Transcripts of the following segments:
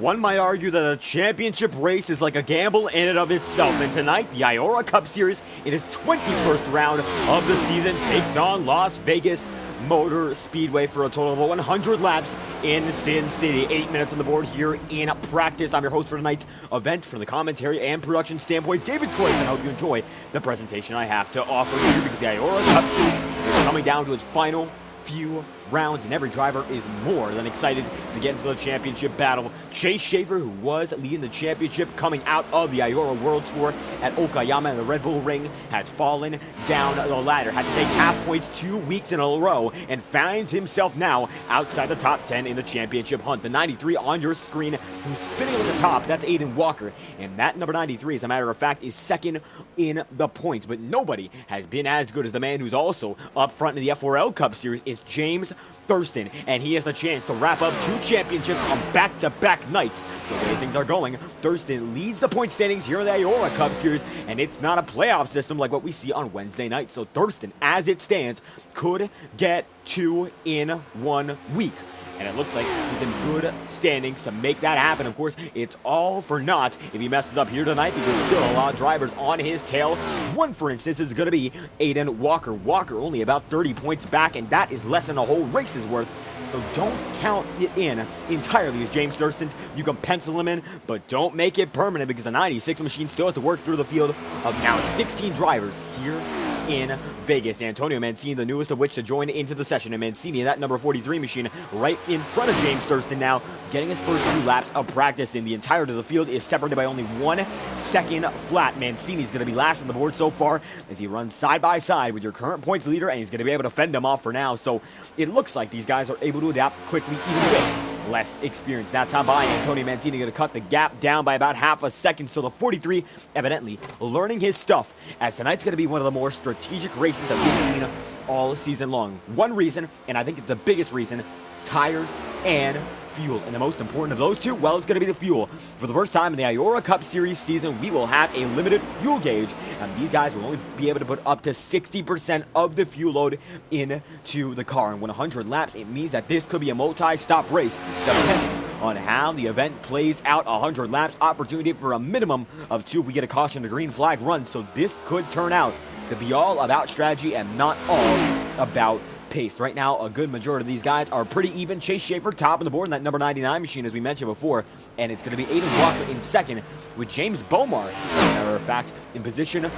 One might argue that a championship race is like a gamble in and of itself, and tonight the IORA Cup Series in its 21st round of the season takes on Las Vegas Motor Speedway for a total of 100 laps in Sin City. 8 minutes on the board here in practice. I'm your host for tonight's event. From the commentary and production standpoint, David Croix, and I hope you enjoy the presentation I have to offer here, because the IORA Cup Series is coming down to its final few rounds, and every driver is more than excited to get into the championship battle. Chase Schaefer, who was leading the championship coming out of the IORA World Tour at Okayama in the Red Bull Ring, has fallen down the ladder, had to take half points 2 weeks in a row, and finds himself now outside the top 10 in the championship hunt. The 93 on your screen, who's spinning at the top, that's Aiden Walker, and that number 93, as a matter of fact, is second in the points. But nobody has been as good as the man who's also up front in the FORL Cup Series. It's James Thurston, and he has the chance to wrap up 2 championships on back-to-back nights. The way things are going, Thurston leads the point standings here in the IORA Cup Series, and it's not a playoff system like what we see on Wednesday night. So Thurston, as it stands, could get 2 in 1 week. And it looks like he's in good standings to make that happen. Of course, it's all for naught if he messes up here tonight, because still a lot of drivers on his tail. One, for instance, is going to be Aiden Walker. Walker only about 30 points back, and that is less than a whole race's worth. So don't count it in entirely as James Thurston's. You can pencil him in, but don't make it permanent, because the 96 machine still has to work through the field of now 16 drivers here in Vegas. Antonio Mancini, the newest of which to join into the session, and Mancini, that number 43 machine, right in front of James Thurston now, getting his first 2 laps of practice. In the entirety of the field is separated by only 1 second flat. Mancini's going to be last on the board so far, as he runs side by side with your current points leader, and he's going to be able to fend him off for now. So it looks like these guys are able to adapt quickly, even with less experience. That time by Antonio Mancini going to cut the gap down by about half a second. So the 43 evidently learning his stuff, as tonight's going to be one of the more strategic races that we've seen all season long. One reason, and I think it's the biggest reason, tires and fuel. And the most important of those two, well, it's going to be the fuel. For the first time in the IORA Cup Series season, we will have a limited fuel gauge, and these guys will only be able to put up to 60% of the fuel load into the car. And 100 laps, it means that this could be a multi-stop race, depending on how the event plays out. 100 laps, opportunity for a minimum of 2 if we get a caution to green flag run. So this could turn out to be all about strategy and not all about pace. Right now, a good majority of these guys are pretty even. Chase Schaefer top of the board in that number 99 machine, as we mentioned before, and it's going to be Aiden Walker in second, with James Bomar, as a matter of fact, in position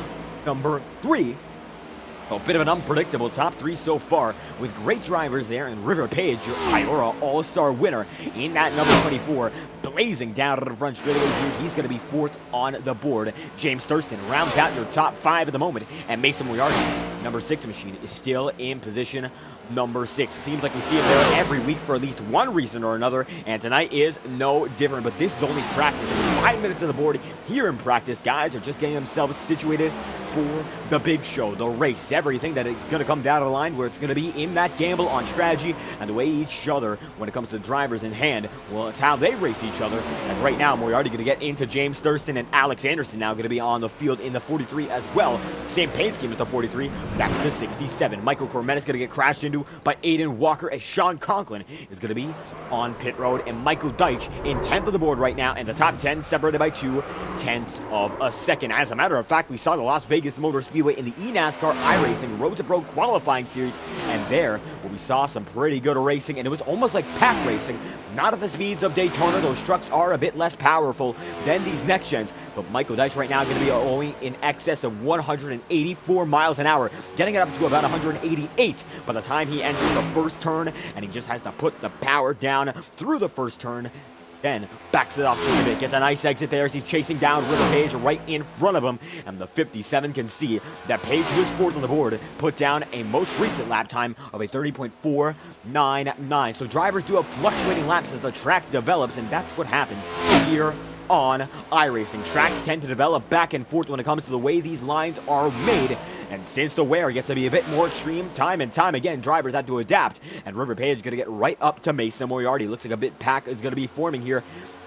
number 3. A bit of an unpredictable top 3 so far, with great drivers there, and River Page, your IORA All-Star winner, in that number 24, blazing down to the front straightaway here. He's going to be 4th on the board. James Thurston rounds out your top 5 at the moment, and Mason Moriarty, number 6 machine, is still in position number 6. Seems like we see him there every week for at least one reason or another, and tonight is no different. But this is only practice. 5 minutes on the board here in practice. Guys are just getting themselves situated for the big show, the race, everything that is going to come down to the line, where it's going to be in that gamble on strategy and the way each other, when it comes to drivers in hand, well, it's how they race each other. As right now, Moriarty going to get into James Thurston, and Alex Anderson now going to be on the field in the 43 as well. Same paint scheme as the 43. That's the 67. Michael Cormet is going to get crashed into by Aiden Walker, as Sean Conklin is going to be on pit road, and Michael Deitch in 10th of the board right now, and the top 10 separated by 0.2 of a second. As a matter of fact, we saw the Las Vegas Motor Speedway in the NASCAR iRacing Road to Pro qualifying series, and there we saw some pretty good racing, and it was almost like pack racing. Not at the speeds of Daytona. Those trucks are a bit less powerful than these next gens, but Michael Deitch right now going to be going in excess of 184 miles an hour, getting it up to about 188 by the time he enters the first turn, and he just has to put the power down through the first turn, then backs it off just a bit. Gets a nice exit there as he's chasing down River Page right in front of him, and the 57 can see that Page, who is 4th on the board, put down a most recent lap time of a 30.499. So drivers do have fluctuating laps as the track develops, and that's what happens here on iRacing. Tracks tend to develop back and forth when it comes to the way these lines are made, and since the wear gets to be a bit more extreme time and time again, drivers have to adapt, and River Page is going to get right up to Mason Moriarty. Looks like a bit pack is going to be forming here.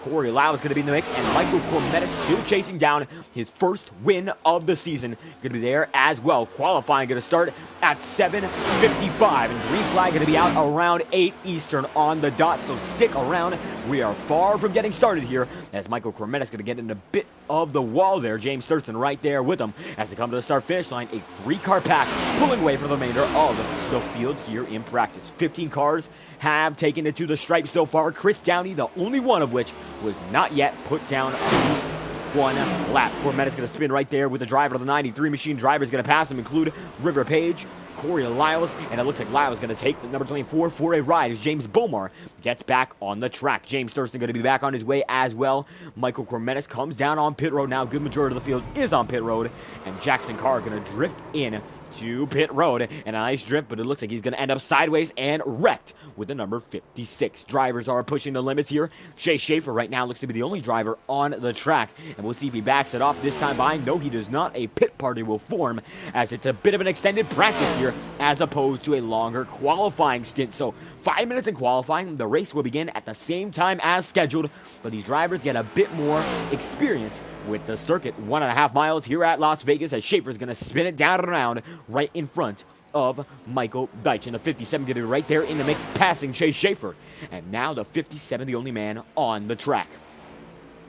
Corey Lau is going to be in the mix, and Michael Cormetis still chasing down his first win of the season. Going to be there as well. Qualifying going to start at 7:55, and green flag going to be out around 8 Eastern on the dot, so stick around. We are far from getting started here, as Michael Cormetis is going to get in a bit of the wall there. James Thurston right there with him as they come to the start-finish line. A 3-car pack pulling away from the remainder of the field here in practice. 15 cars have taken it to the stripe so far. Chris Downey, the only one of which was not yet put down at least one lap. Cormetis going to spin right there with the driver of the 93 machine. Drivers going to pass him, include River Page, Corey Lyles, and it looks like Lyles going to take the number 24 for a ride as James Bomar gets back on the track. James Thurston going to be back on his way as well. Michael Cormetis comes down on pit road now. Good majority of the field is on pit road, and Jackson Carr going to drift in to pit road, and a nice drift, but it looks like he's going to end up sideways and wrecked with the number 56. Drivers are pushing the limits here. Chase Schaefer right now looks to be the only driver on the track, and we'll see if he backs it off this time by. No, he does not. A pit party will form, as it's a bit of an extended practice here as opposed to a longer qualifying stint. So 5 minutes in qualifying. The race will begin at the same time as scheduled, but these drivers get a bit more experience with the circuit. 1.5 miles here at Las Vegas, as Schaefer's going to spin it down and around right in front of Michael Deitch. And the 57 going to be right there in the mix, passing Chase Schaefer. And now the 57, the only man on the track.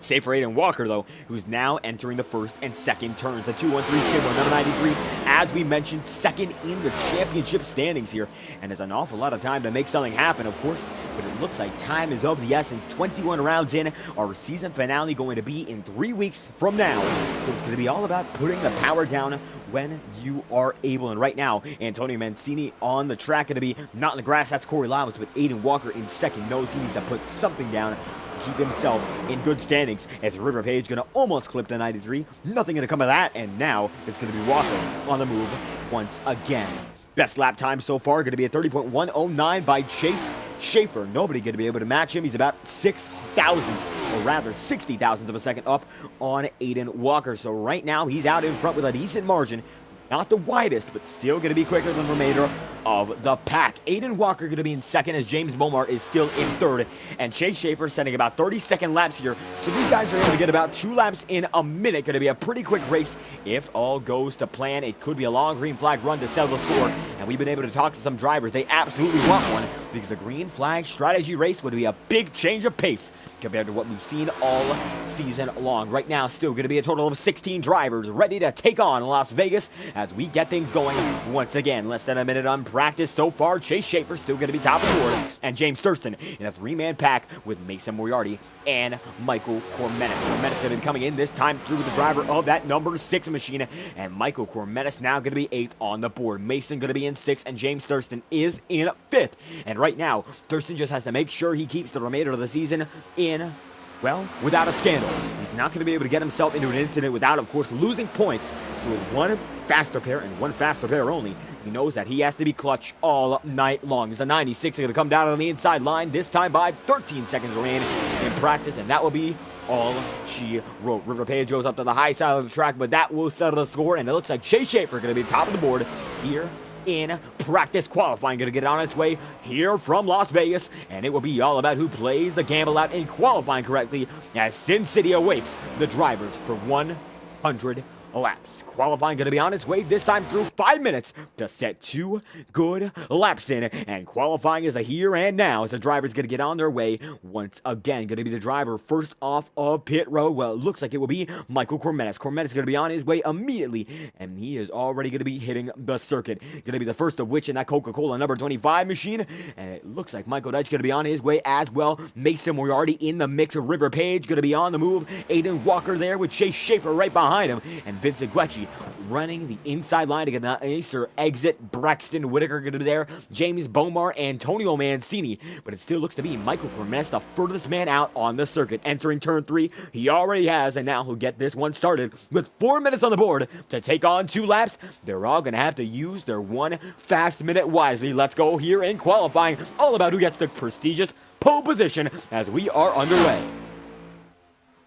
Save for Aiden Walker, though, who's now entering the first and second turns. The 213 Sigma, number 93, as we mentioned, second in the championship standings here. And there's an awful lot of time to make something happen, of course, but it looks like time is of the essence. 21 rounds in, our season finale going to be in 3 weeks from now. So it's going to be all about putting the power down when you are able. And right now, Antonio Mancini on the track, going to be not in the grass. That's Corey Lyles, with Aiden Walker in second. Knows he needs to put something down, keep himself in good standings, as River Page going to almost clip the 93. Nothing going to come of that, and now it's going to be Walker on the move once again. Best lap time so far going to be a 30.109 by Chase Schaefer. Nobody going to be able to match him. He's about 6 thousandths, or rather 60 thousandths of a second up on Aiden Walker. So right now he's out in front with a decent margin. Not the widest, but still going to be quicker than the remainder of the pack. Aiden Walker going to be in second, as James Bomar is still in third. And Chase Schaefer sending about 30-second laps here. So these guys are able to get about 2 laps in a minute. Going to be a pretty quick race if all goes to plan. It could be a long green flag run to settle the score. And we've been able to talk to some drivers. They absolutely want one, because the green flag strategy race would be a big change of pace compared to what we've seen all season long. Right now, still going to be a total of 16 drivers ready to take on Las Vegas as we get things going once again. Less than a minute on practice so far. Chase Schaefer still going to be top of the board, and James Thurston in a 3-man pack with Mason Moriarty and Michael Cormetis. Cormetis going to be coming in this time through with the driver of that number 6 machine, and Michael Cormetis now going to be 8th on the board. Mason going to be in 6th, and James Thurston is in 5th. And right now, Thurston just has to make sure he keeps the remainder of the season in, well, without a scandal. He's not going to be able to get himself into an incident without, of course, losing points. So with one faster pair and one faster pair only, he knows that he has to be clutch all night long. As the 96 is going to come down on the inside line, this time by 13 seconds remain in practice, and that will be all she wrote. River Page goes up to the high side of the track, but that will settle the score, and it looks like Chase Schaefer going to be top of the board here in practice. Qualifying going to get on its way here from Las Vegas, and it will be all about who plays the gamble out in qualifying correctly, as Sin City awaits the drivers for 100 laps. Qualifying going to be on its way this time through 5 minutes to set 2 good laps in, and qualifying is a here and now as the drivers going to get on their way once again. Going to be the driver first off of pit road. Well, it looks like it will be Michael Cormetis. Cormetis going to be on his way immediately, and he is already going to be hitting the circuit. Going to be the first of which in that Coca-Cola number 25 machine, and it looks like Michael Deitch going to be on his way as well. Mason Moriarty in the mix of River Page going to be on the move. Aiden Walker there with Chase Schaefer right behind him, and Vincent Guecci running the inside line to get an acer exit. Braxton Whitaker going to be there. James Bomar, Antonio Mancini. But it still looks to be Michael Cormetis, the furthest man out on the circuit. Entering turn 3, he already has, and now he'll get this one started with 4 minutes on the board to take on 2 laps. They're all going to have to use their 1 fast minute wisely. Let's go here in qualifying. All about who gets the prestigious pole position as we are underway.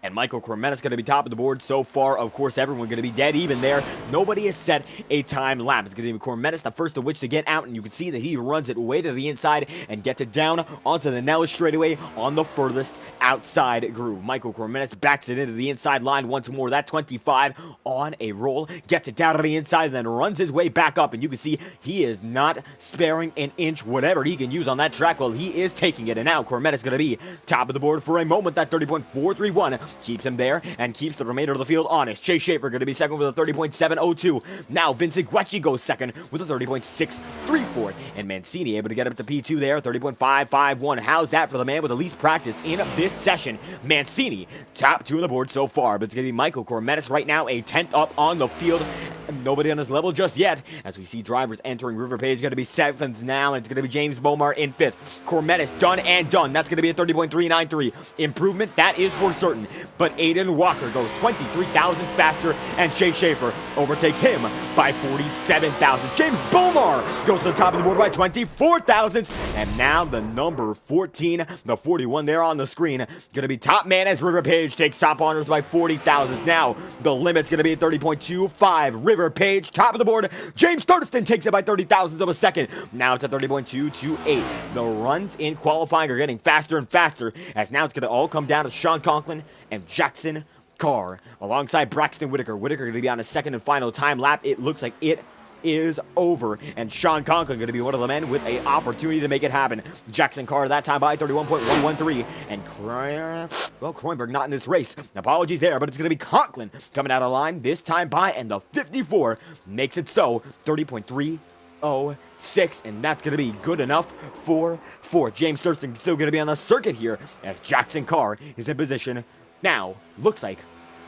And Michael Cormetta's going to be top of the board so far. Of course, everyone going to be dead even there. Nobody has set a time lap. It's going to be Cormetta's the first of which to get out, and you can see that he runs it way to the inside and gets it down onto the Nellis straightaway on the furthest outside groove. Michael Cormetta's backs it into the inside line once more. That 25 on a roll, gets it down to the inside, and then runs his way back up, and you can see he is not sparing an inch. Whatever he can use on that track, well, he is taking it, and now Cormetta's going to be top of the board for a moment. That 30.431 keeps him there and keeps the remainder of the field honest. Chase Schaefer going to be second with a 30.702. Now Vincent Guecci goes second with a 30.634. And Mancini able to get up to P2 there, 30.551. How's that for the man with the least practice in this session? Mancini, top 2 on the board so far, but it's going to be Michael Cormetta's right now, a 10th up on the field. Nobody on his level just yet, as we see drivers entering. River Page going to be 7th now, and it's going to be James Bomar in 5th. Cormetta's done and done. That's going to be a 30.393. Improvement, that is for certain. But Aiden Walker goes 23,000 faster, and Chase Schaefer overtakes him by 47,000. James Bomar goes to the top of the board by 24,000. And now the number 14, the 41 there on the screen, going to be top man as River Page takes top honors by 40,000. Now the limit's going to be 30.25. River Page, top of the board. James Sturdiston takes it by 30,000ths of a second. Now it's at 30.228. The runs in qualifying are getting faster and faster, as now it's going to all come down to Sean Conklin and Jackson Carr alongside Braxton Whitaker. Whitaker going to be on his second and final time lap. It looks like it is over, and Sean Conklin going to be one of the men with an opportunity to make it happen. Jackson Carr that time by 31.113, and Kroenberg not in this race. Apologies there, but it's going to be Conklin coming out of line this time by, and the 54 makes it so 30.306, and that's going to be good enough for fourth. James Thurston still going to be on the circuit here as Jackson Carr is in position now. Looks like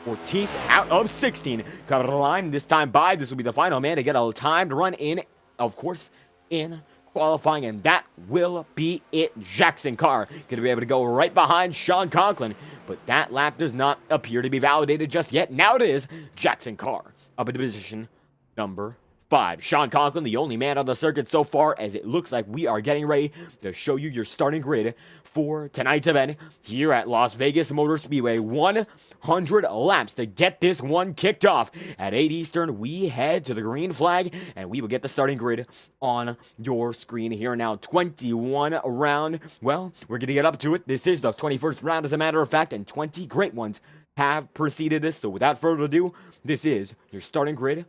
14th out of 16. Coming to the line this time by. This will be the final man to get a time to run in, of course, in qualifying, and that will be it. Jackson Carr going to be able to go right behind Sean Conklin, but that lap does not appear to be validated just yet. Now it is Jackson Carr up in position number 5. Sean Conklin, the only man on the circuit so far, as it looks like we are getting ready to show you your starting grid for tonight's event here at Las Vegas Motor Speedway. 100 laps to get this one kicked off. At 8 Eastern, we head to the green flag, and we will get the starting grid on your screen here now. 21 round. Well, we're going to get up to it. This is the 21st round, as a matter of fact, and 20 great ones have preceded this. So without further ado, this is your starting grid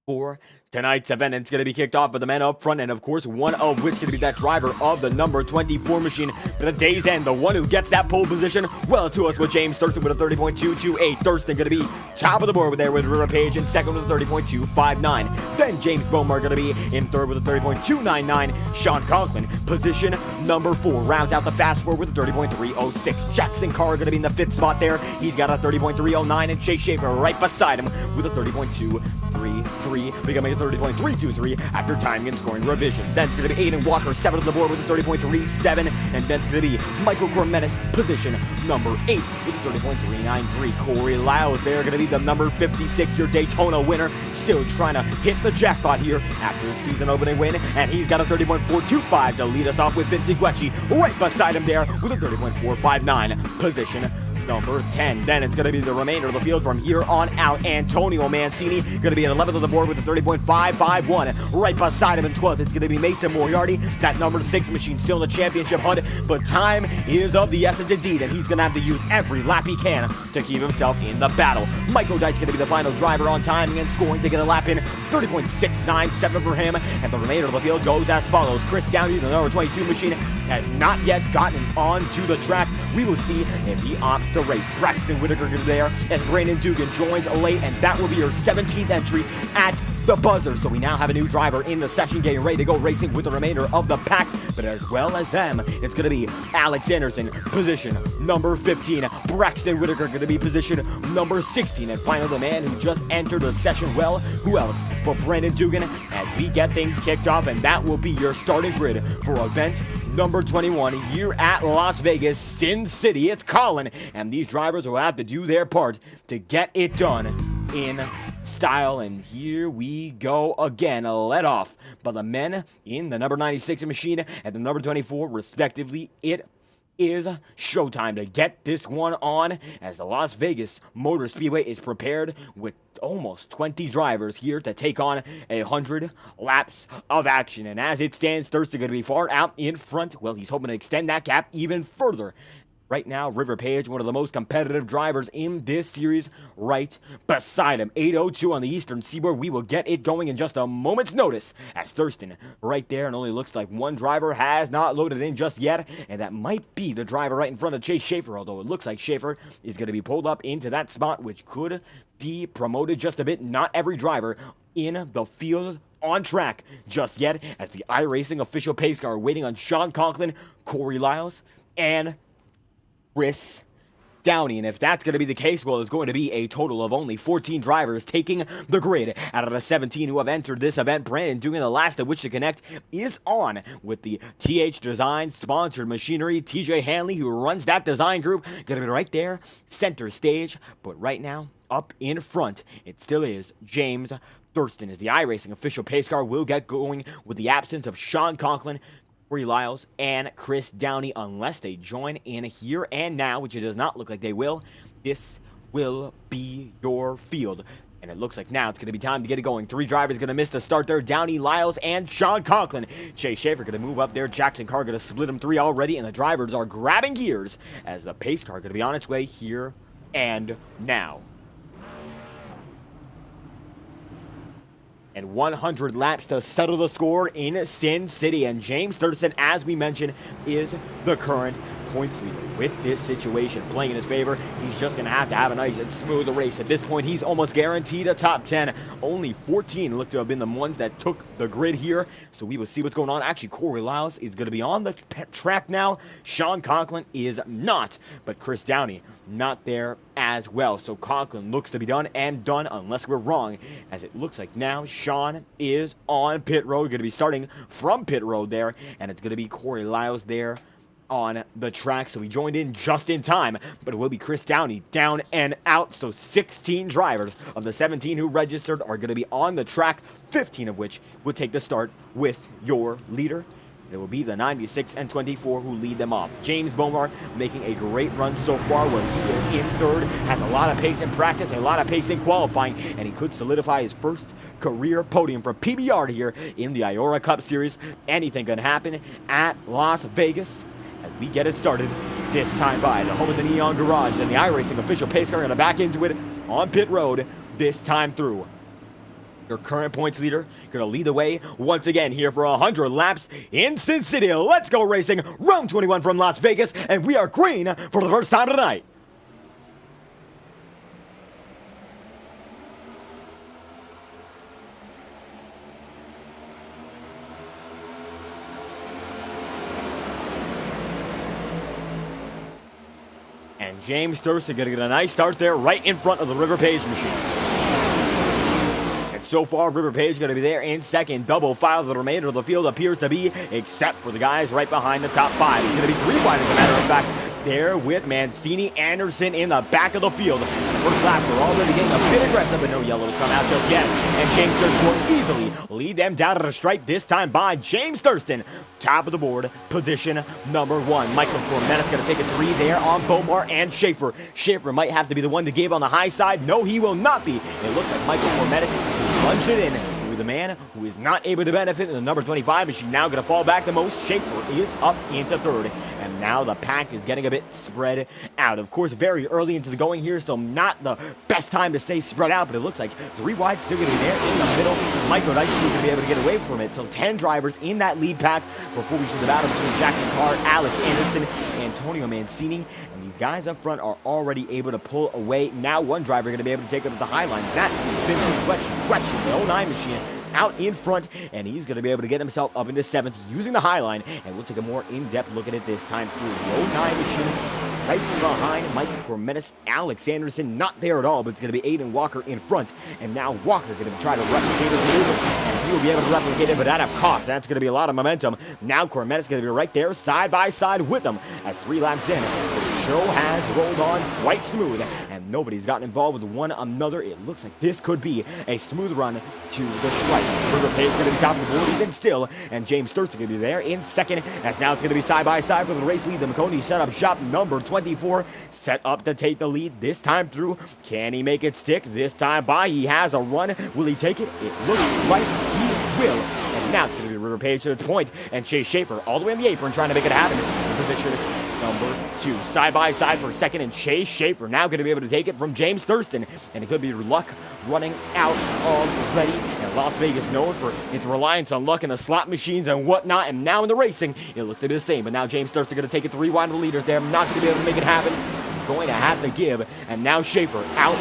for tonight's event. It's going to be kicked off by the man up front, and of course, one of which going to be that driver of the number 24 machine. But at day's end, the one who gets that pole position, well, to us with James Thurston with a 30.228. Thurston going to be top of the board there with River Page in second with a 30.259. Then James Bomar going to be in third with a 30.299. Sean Conklin, position number 4, rounds out the fast four with a 30.306. Jackson Carr going to be in the 5th spot there. He's got a 30.309, and Chase Schaefer right beside him with a 30.233, becoming a 30.323 after timing and scoring revisions. Then it's going to be Aiden Walker, 7th on the board with a 30.37, and then it's going to be Michael Cormetta's position number 8 with a 30.393. Corey Lyles there, going to be the number 56, your Daytona winner, still trying to hit the jackpot here after his season opening win, and he's got a 30.425 to lead us off with Vincent Guecci right beside him there with a 30.459 position number 10. Then it's going to be the remainder of the field from here on out. Antonio Mancini going to be at 11th on the board with a 30.551. Right beside him in 12th, it's going to be Mason Moriarty, that number 6 machine, still in the championship hunt, but time is of the essence indeed, and he's going to have to use every lap he can to keep himself in the battle. Michael Dyke's going to be the final driver on timing and scoring to get a lap in, 30.697 for him, and the remainder of the field goes as follows. Chris Downey, the number 22 machine, has not yet gotten onto the track. We will see if he opts to race. Braxton Whitaker there as Brandon Dugan joins late, and that will be your 17th entry at the buzzer. So we now have a new driver in the session getting ready to go racing with the remainder of the pack, but as well as them, it's going to be Alex Anderson, position number 15. Braxton Whitaker going to be position number 16, and finally the man who just entered the session, well, who else but Brandon Dugan, as we get things kicked off, and that will be your starting grid for event number 21 here at Las Vegas, Sin City. It's Colin, and these drivers will have to do their part to get it done in style. And here we go again, led off by the men in the number 96 machine and the number 24 respectively. It is showtime to get this one on, as the Las Vegas Motor Speedway is prepared with almost 20 drivers here to take on 100 laps of action. And as it stands, Thurston going to be far out in front. Well, he's hoping to extend that gap even further. Right now, River Page, one of the most competitive drivers in this series, right beside him. 8:02 on the Eastern Seaboard. We will get it going in just a moment's notice, as Thurston right there, and only looks like one driver has not loaded in just yet, and that might be the driver right in front of Chase Schaefer, although it looks like Schaefer is going to be pulled up into that spot, which could be promoted just a bit. Not every driver in the field on track just yet, as the iRacing official pace car waiting on Sean Conklin, Corey Lyles, and Chris Downey. And if that's going to be the case, well, it's going to be a total of only 14 drivers taking the grid out of the 17 who have entered this event. Brandon doing the last of which to connect is on with the TH Design sponsored machinery. TJ Hanley, who runs that design group, going to be right there, center stage. But right now, up in front, it still is James Thurston, as the iRacing official pace car will get going with the absence of Sean Conklin, Corey Lyles, and Chris Downey, unless they join in here and now, which it does not look like they will. This will be your field. And it looks like now it's going to be time to get it going. 3 drivers going to miss the start there. Downey, Lyles, and Sean Conklin. Chase Schaefer going to move up there. Jackson Carr going to split them 3 already. And the drivers are grabbing gears as the pace car going to be on its way here and now. And 100 laps to settle the score in Sin City. And James Thurston, as we mentioned, is the current points leader. With this situation playing in his favor, he's just going to have a nice and smooth race. At this point, he's almost guaranteed a top 10. Only 14 look to have been the ones that took the grid here. So we will see what's going on. Actually, Corey Lyles is going to be on the track now. Sean Conklin is not. But Chris Downey, not there as well. So Conklin looks to be done and done, unless we're wrong, as it looks like now Sean is on pit road. Going to be starting from pit road there. And it's going to be Corey Lyles there on the track, so he joined in just in time, but it will be Chris Downey down and out. So 16 drivers of the 17 who registered are going to be on the track, 15 of which will take the start with your leader. It will be the 96 and 24 who lead them off. James Bomar making a great run so far, where he is in third, has a lot of pace in practice, a lot of pace in qualifying, and he could solidify his first career podium for PBR here in the IORA Cup Series. Anything can happen at Las Vegas as we get it started this time by the home of the Neon Garage, and the iRacing official pace car going to back into it on pit road this time through. Your current points leader going to lead the way once again here for 100 laps in Sin City. Let's go racing, round 21 from Las Vegas, and we are green for the first time tonight. And James Thurston going to get a nice start there right in front of the River Page machine. And so far, River Page going to be there in second. Double file. The remainder of the field appears to be, except for the guys right behind the top 5. It's going to be 3 wide, as a matter of fact, there with Mancini, Anderson in the back of the field. And the first lap, we're already getting a bit aggressive, but no yellows come out just yet. And James Thurston will easily lead them down to the stripe, this time by James Thurston. Top of the board, position number 1. Michael Cormetis going to take a 3 there on Bomar and Schaefer. Schaefer might have to be the one to give on the high side. No, he will not be. It looks like Michael Cormetis plunged it in. The man who is not able to benefit in the number 25 is she now going to fall back the most. Schaefer is up into third, and now the pack is getting a bit spread out. Of course, very early into the going here, so not the best time to say spread out, but it looks like 3 wide still going to be there in the middle. Micro Knight still going to be able to get away from it. So 10 drivers in that lead pack before we see the battle between Jackson Carr, Alex Anderson, Antonio Mancini, and these guys up front are already able to pull away. Now one driver going to be able to take up at the high line. That is Vincent Gretchen, the 09 machine, out in front, and he's going to be able to get himself up into 7th using the high line, and we'll take a more in-depth look at it this time through the 09 machine. Right behind Mike Cormetis, Alex Anderson, not there at all, but it's going to be Aiden Walker in front. And now Walker going to try to replicate his maneuver, and he will be able to replicate it, but at a cost. That's going to be a lot of momentum. Now Cormetis going to be right there, side by side with them, as 3 laps in. The show has rolled on quite smooth, and and nobody's gotten involved with one another. It looks like this could be a smooth run to the stripe. River Page going to be top of the board even still, and James Thurston going to be there in second, as now it's going to be side by side for the race lead. The McConey set up shop number 24, set up to take the lead this time through. Can he make it stick this time by? He has a run. Will he take it? It looks like he will. And now it's going to be River Page to the point, and Chase Schaefer all the way in the apron trying to make it happen. In position number 2, side by side for second, and Chase Schaefer now going to be able to take it from James Thurston, and it could be luck running out already. And Las Vegas known for its reliance on luck and the slot machines and whatnot, and now in the racing it looks to be the same. But now James Thurston going to take it 3 wide of the leaders there, not going to be able to make it happen. He's going to have to give, and now Schaefer out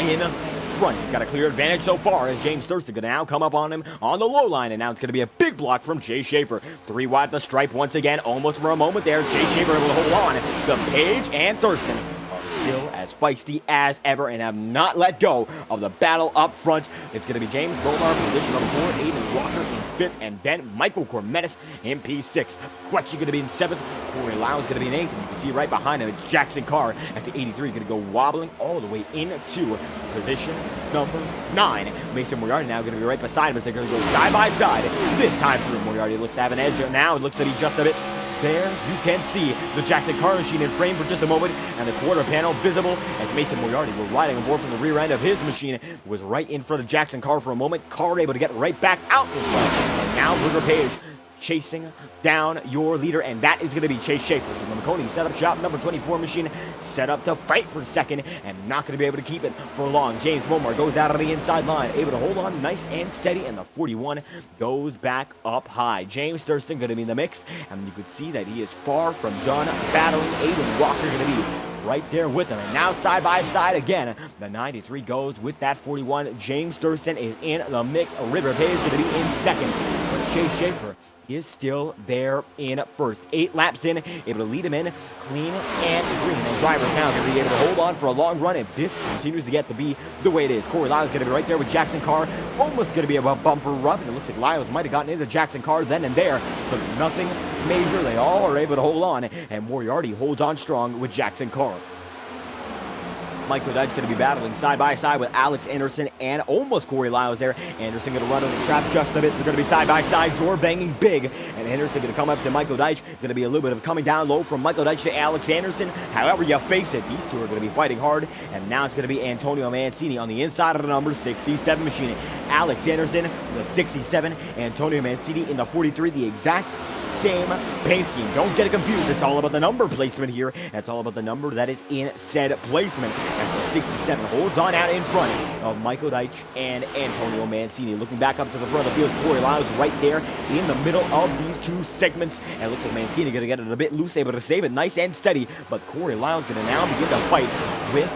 in front. He's got a clear advantage so far, as James Thurston going to now come up on him on the low line, and now it's going to be a big block from Chase Schaefer. 3 wide at the stripe once again, almost for a moment there. Chase Schaefer able to hold on. The Page and Thurston are still as feisty as ever and have not let go of the battle up front. It's going to be James Bolnar in position number 4, Aiden Walker in 5th, and then Michael Cormetis in P6. Quetchy going to be in 7th. Corey Lau is going to be in 8th, and you can see right behind him it's Jackson Carr as the 83 going to go wobbling all the way into position number 9. Mason Moriarty now going to be right beside him as they're going to go side by side. This time through, Moriarty looks to have an edge now. It looks to be just a bit. There you can see the Jackson Carr machine in frame for just a moment, and the quarter panel visible as Mason Moriarty was riding aboard from the rear end of his machine, was right in front of Jackson Carr for a moment. Carr able to get right back out in front, and now River Page chasing down your leader, and that is going to be Chase Schaefer. So the McConey set up shop number 24 machine, set up to fight for second, and not going to be able to keep it for long. James Bomar goes out on the inside line, able to hold on nice and steady, and the 41 goes back up high. James Thurston going to be in the mix, and you can see that he is far from done battling. Aiden Walker going to be right there with him, and now side by side again. The 93 goes with that 41. James Thurston is in the mix. River Page is going to be in second, but Chase Schaefer is still there in first. 8 laps in, able to lead him in clean and green. And drivers now going to be able to hold on for a long run, and this continues to get to be the way it is. Corey Lyles going to be right there with Jackson Carr, almost going to be a bumper rub, and it looks like Lyles might have gotten into Jackson Carr then and there, but nothing major. They all are able to hold on, and Moriarty holds on strong with Jackson Carr. Michael Dudge going to be battling side by side with Alex Anderson and almost Corey Lyles there. Anderson going to run on the trap just a bit. They're going to be side by side, door banging big. And Anderson going to come up to Michael Deitch. Going to be a little bit of coming down low from Michael Deitch to Alex Anderson. However you face it, these two are going to be fighting hard. And now it's going to be Antonio Mancini on the inside of the number 67 machine. Alex Anderson, the 67. Antonio Mancini in the 43, the exact same paint scheme. Don't get it confused. It's all about the number placement here. It's all about the number that is in said placement. As the 67 holds on out in front of Michael Deitch and Antonio Mancini. Looking back up to the front of the field, Corey Lyles right there in the middle of these two segments. And it looks like Mancini going to get it a bit loose, able to save it nice and steady. But Corey Lyles going to now begin to fight with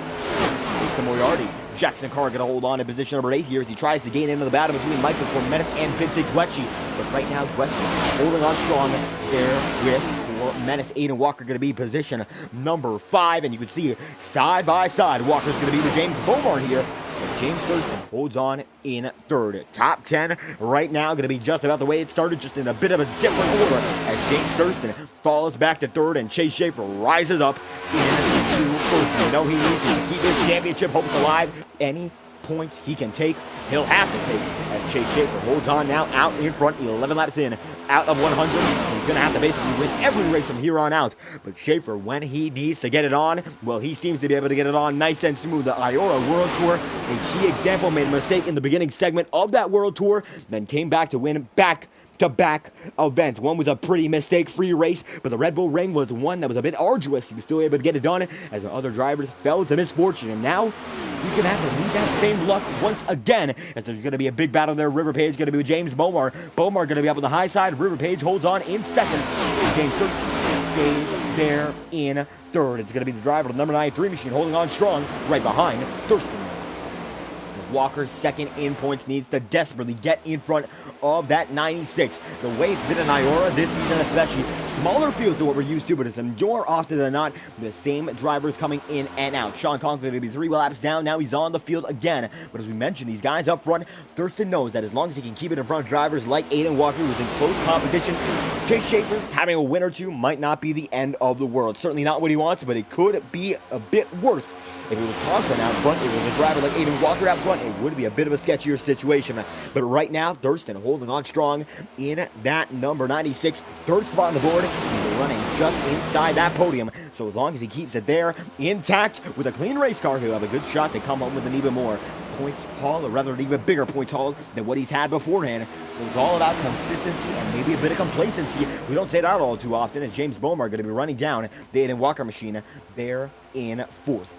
Mason Moriarty. Jackson Carr going to hold on in position number 8 here as he tries to gain into the battle between Michael Cormetis and Vincent Guecci. But right now, Guecci holding on strong there with Cormetis. Aiden Walker going to be position number 5. And you can see side by side, Walker's going to be with James Bomar here. But James Thurston holds on in 3rd. Top 10 right now going to be just about the way it started, just in a bit of a different order as James Thurston falls back to 3rd and Chase Schaefer rises up into 1st. You know he needs to keep his championship hopes alive. Any point he can take, he'll have to take. And Chase Schaefer holds on now out in front, 11 laps in, out of 100. He's going to have to basically win every race from here on out. But Schaefer, when he needs to get it on, well, he seems to be able to get it on nice and smooth. The IORA World Tour, a key example, made a mistake in the beginning segment of that World Tour, then came back to win back-to-back events. One was a pretty mistake-free race, but the Red Bull Ring was one that was a bit arduous. He was still able to get it done as the other drivers fell to misfortune. And now he's going to have to need that same luck once again, as there's going to be a big battle there. River Page going to be with James Bomar. Bomar going to be up on the high side. River Page holds on in 2nd. James Thurston stays there in 3rd. It's going to be the driver of the number 93 machine holding on strong right behind Thurston. Walker, second in points, needs to desperately get in front of that 96. The way it's been in IORA this season especially, smaller fields are what we're used to, but it's more often than not the same drivers coming in and out. Sean Conklin going to be 3 laps down, now he's on the field again. But as we mentioned, these guys up front, Thurston knows that as long as he can keep it in front of drivers like Aiden Walker, who's in close competition, Chase Schaefer having a win or two might not be the end of the world. Certainly not what he wants, but it could be a bit worse. If it was Conklin out front, it was a driver like Aiden Walker out front, it would be a bit of a sketchier situation. But right now, Thurston holding on strong in that number 96, third spot on the board. He's running just inside that podium. So as long as he keeps it there intact with a clean race car, he'll have a good shot to come home with an even more points haul, or rather an even bigger points haul than what he's had beforehand. So it's all about consistency and maybe a bit of complacency. We don't say that all too often, as James Bomar going to be running down the Aiden Walker machine there in fourth.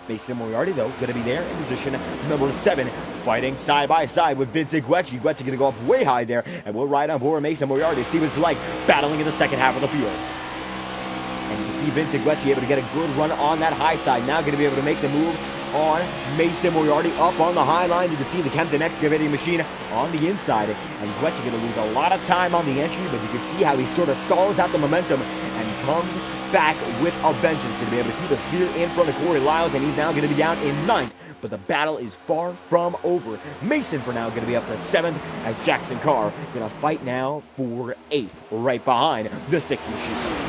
Mason Moriarty, though, going to be there in position number 7, fighting side by side with Vincent Guecci. Guecci going to go up way high there, and we'll ride on board Mason Moriarty to see what it's like battling in the second half of the field. And you can see Vincent Guecci able to get a good run on that high side. Now going to be able to make the move on Mason Moriarty up on the high line. You can see the Kempton excavating machine on the inside, and Guecci going to lose a lot of time on the entry, but you can see how he sort of stalls out the momentum and comes back with a vengeance. Going to be able to keep it here in front of Corey Lyles, and he's now going to be down in 9th, but the battle is far from over. Mason for now going to be up to 7th, as Jackson Carr going to fight now for 8th, right behind the 6th machine.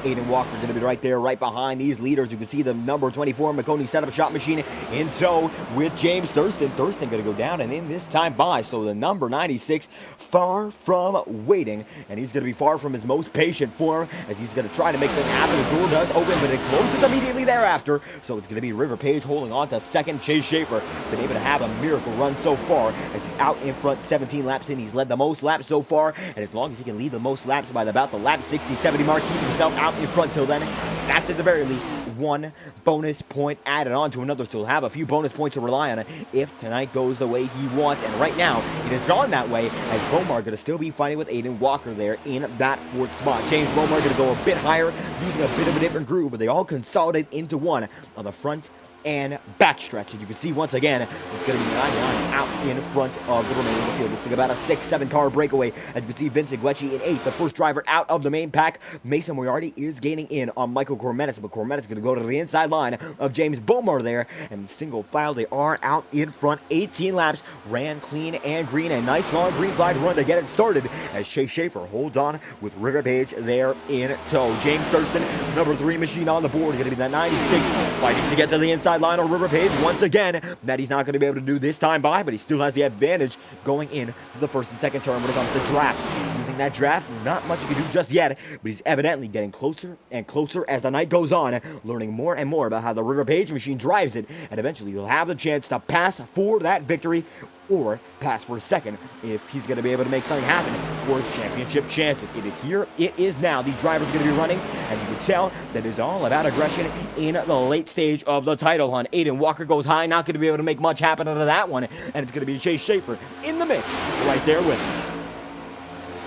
Aiden Walker going to be right there, right behind these leaders. You can see the number 24 McConey setup shot machine in tow with James Thurston. Thurston going to go down and in this time by. So the number 96 far from waiting, and he's going to be far from his most patient form as he's going to try to make something happen. The door does open, but it closes immediately thereafter. So it's going to be River Page holding on to 2nd. Chase Schaefer been able to have a miracle run so far as he's out in front 17 laps in. He's led the most laps so far, and as long as he can lead the most laps by about the lap 60-70 mark, keep himself out in front till then, that's at the very least 1 bonus point added on to another, so he'll have a few bonus points to rely on if tonight goes the way he wants. And right now it has gone that way, as Bomar going to still be fighting with Aiden Walker there in that 4th spot. James Bomar going to go a bit higher, using a bit of a different groove, but they all consolidate into one on the front and backstretch. And you can see once again, it's going to be 99 out in front of the remaining of the field. It's like about a 6-7 car breakaway. And you can see Vincent Guecci in 8th, the first driver out of the main pack. Mason Moriarty is gaining in on Michael Cormetis, but Cormetis is going to go to the inside line of James Bomar there. And single file, they are out in front. 18 laps, ran clean and green. A nice long green flag run to get it started as Chase Schaefer holds on with River Page there in tow. James Thurston, number 3 machine on the board, going to be that 96, fighting to get to the inside line on River Page once again. That he's not going to be able to do this time by, but he still has the advantage going in to the 1st and 2nd turn when it comes to draft. Using that draft, not much you can do just yet, but he's evidently getting closer and closer as the night goes on, learning more and more about how the River Page machine drives it, and eventually he'll have the chance to pass for that victory or pass for a 2nd if he's going to be able to make something happen for his championship chances. It is here, it is now. These drivers are going to be running, and you can tell that it's all about aggression in the late stage of the title hunt. Aiden Walker goes high, not going to be able to make much happen out of that one, and it's going to be Chase Schaefer in the mix right there with him.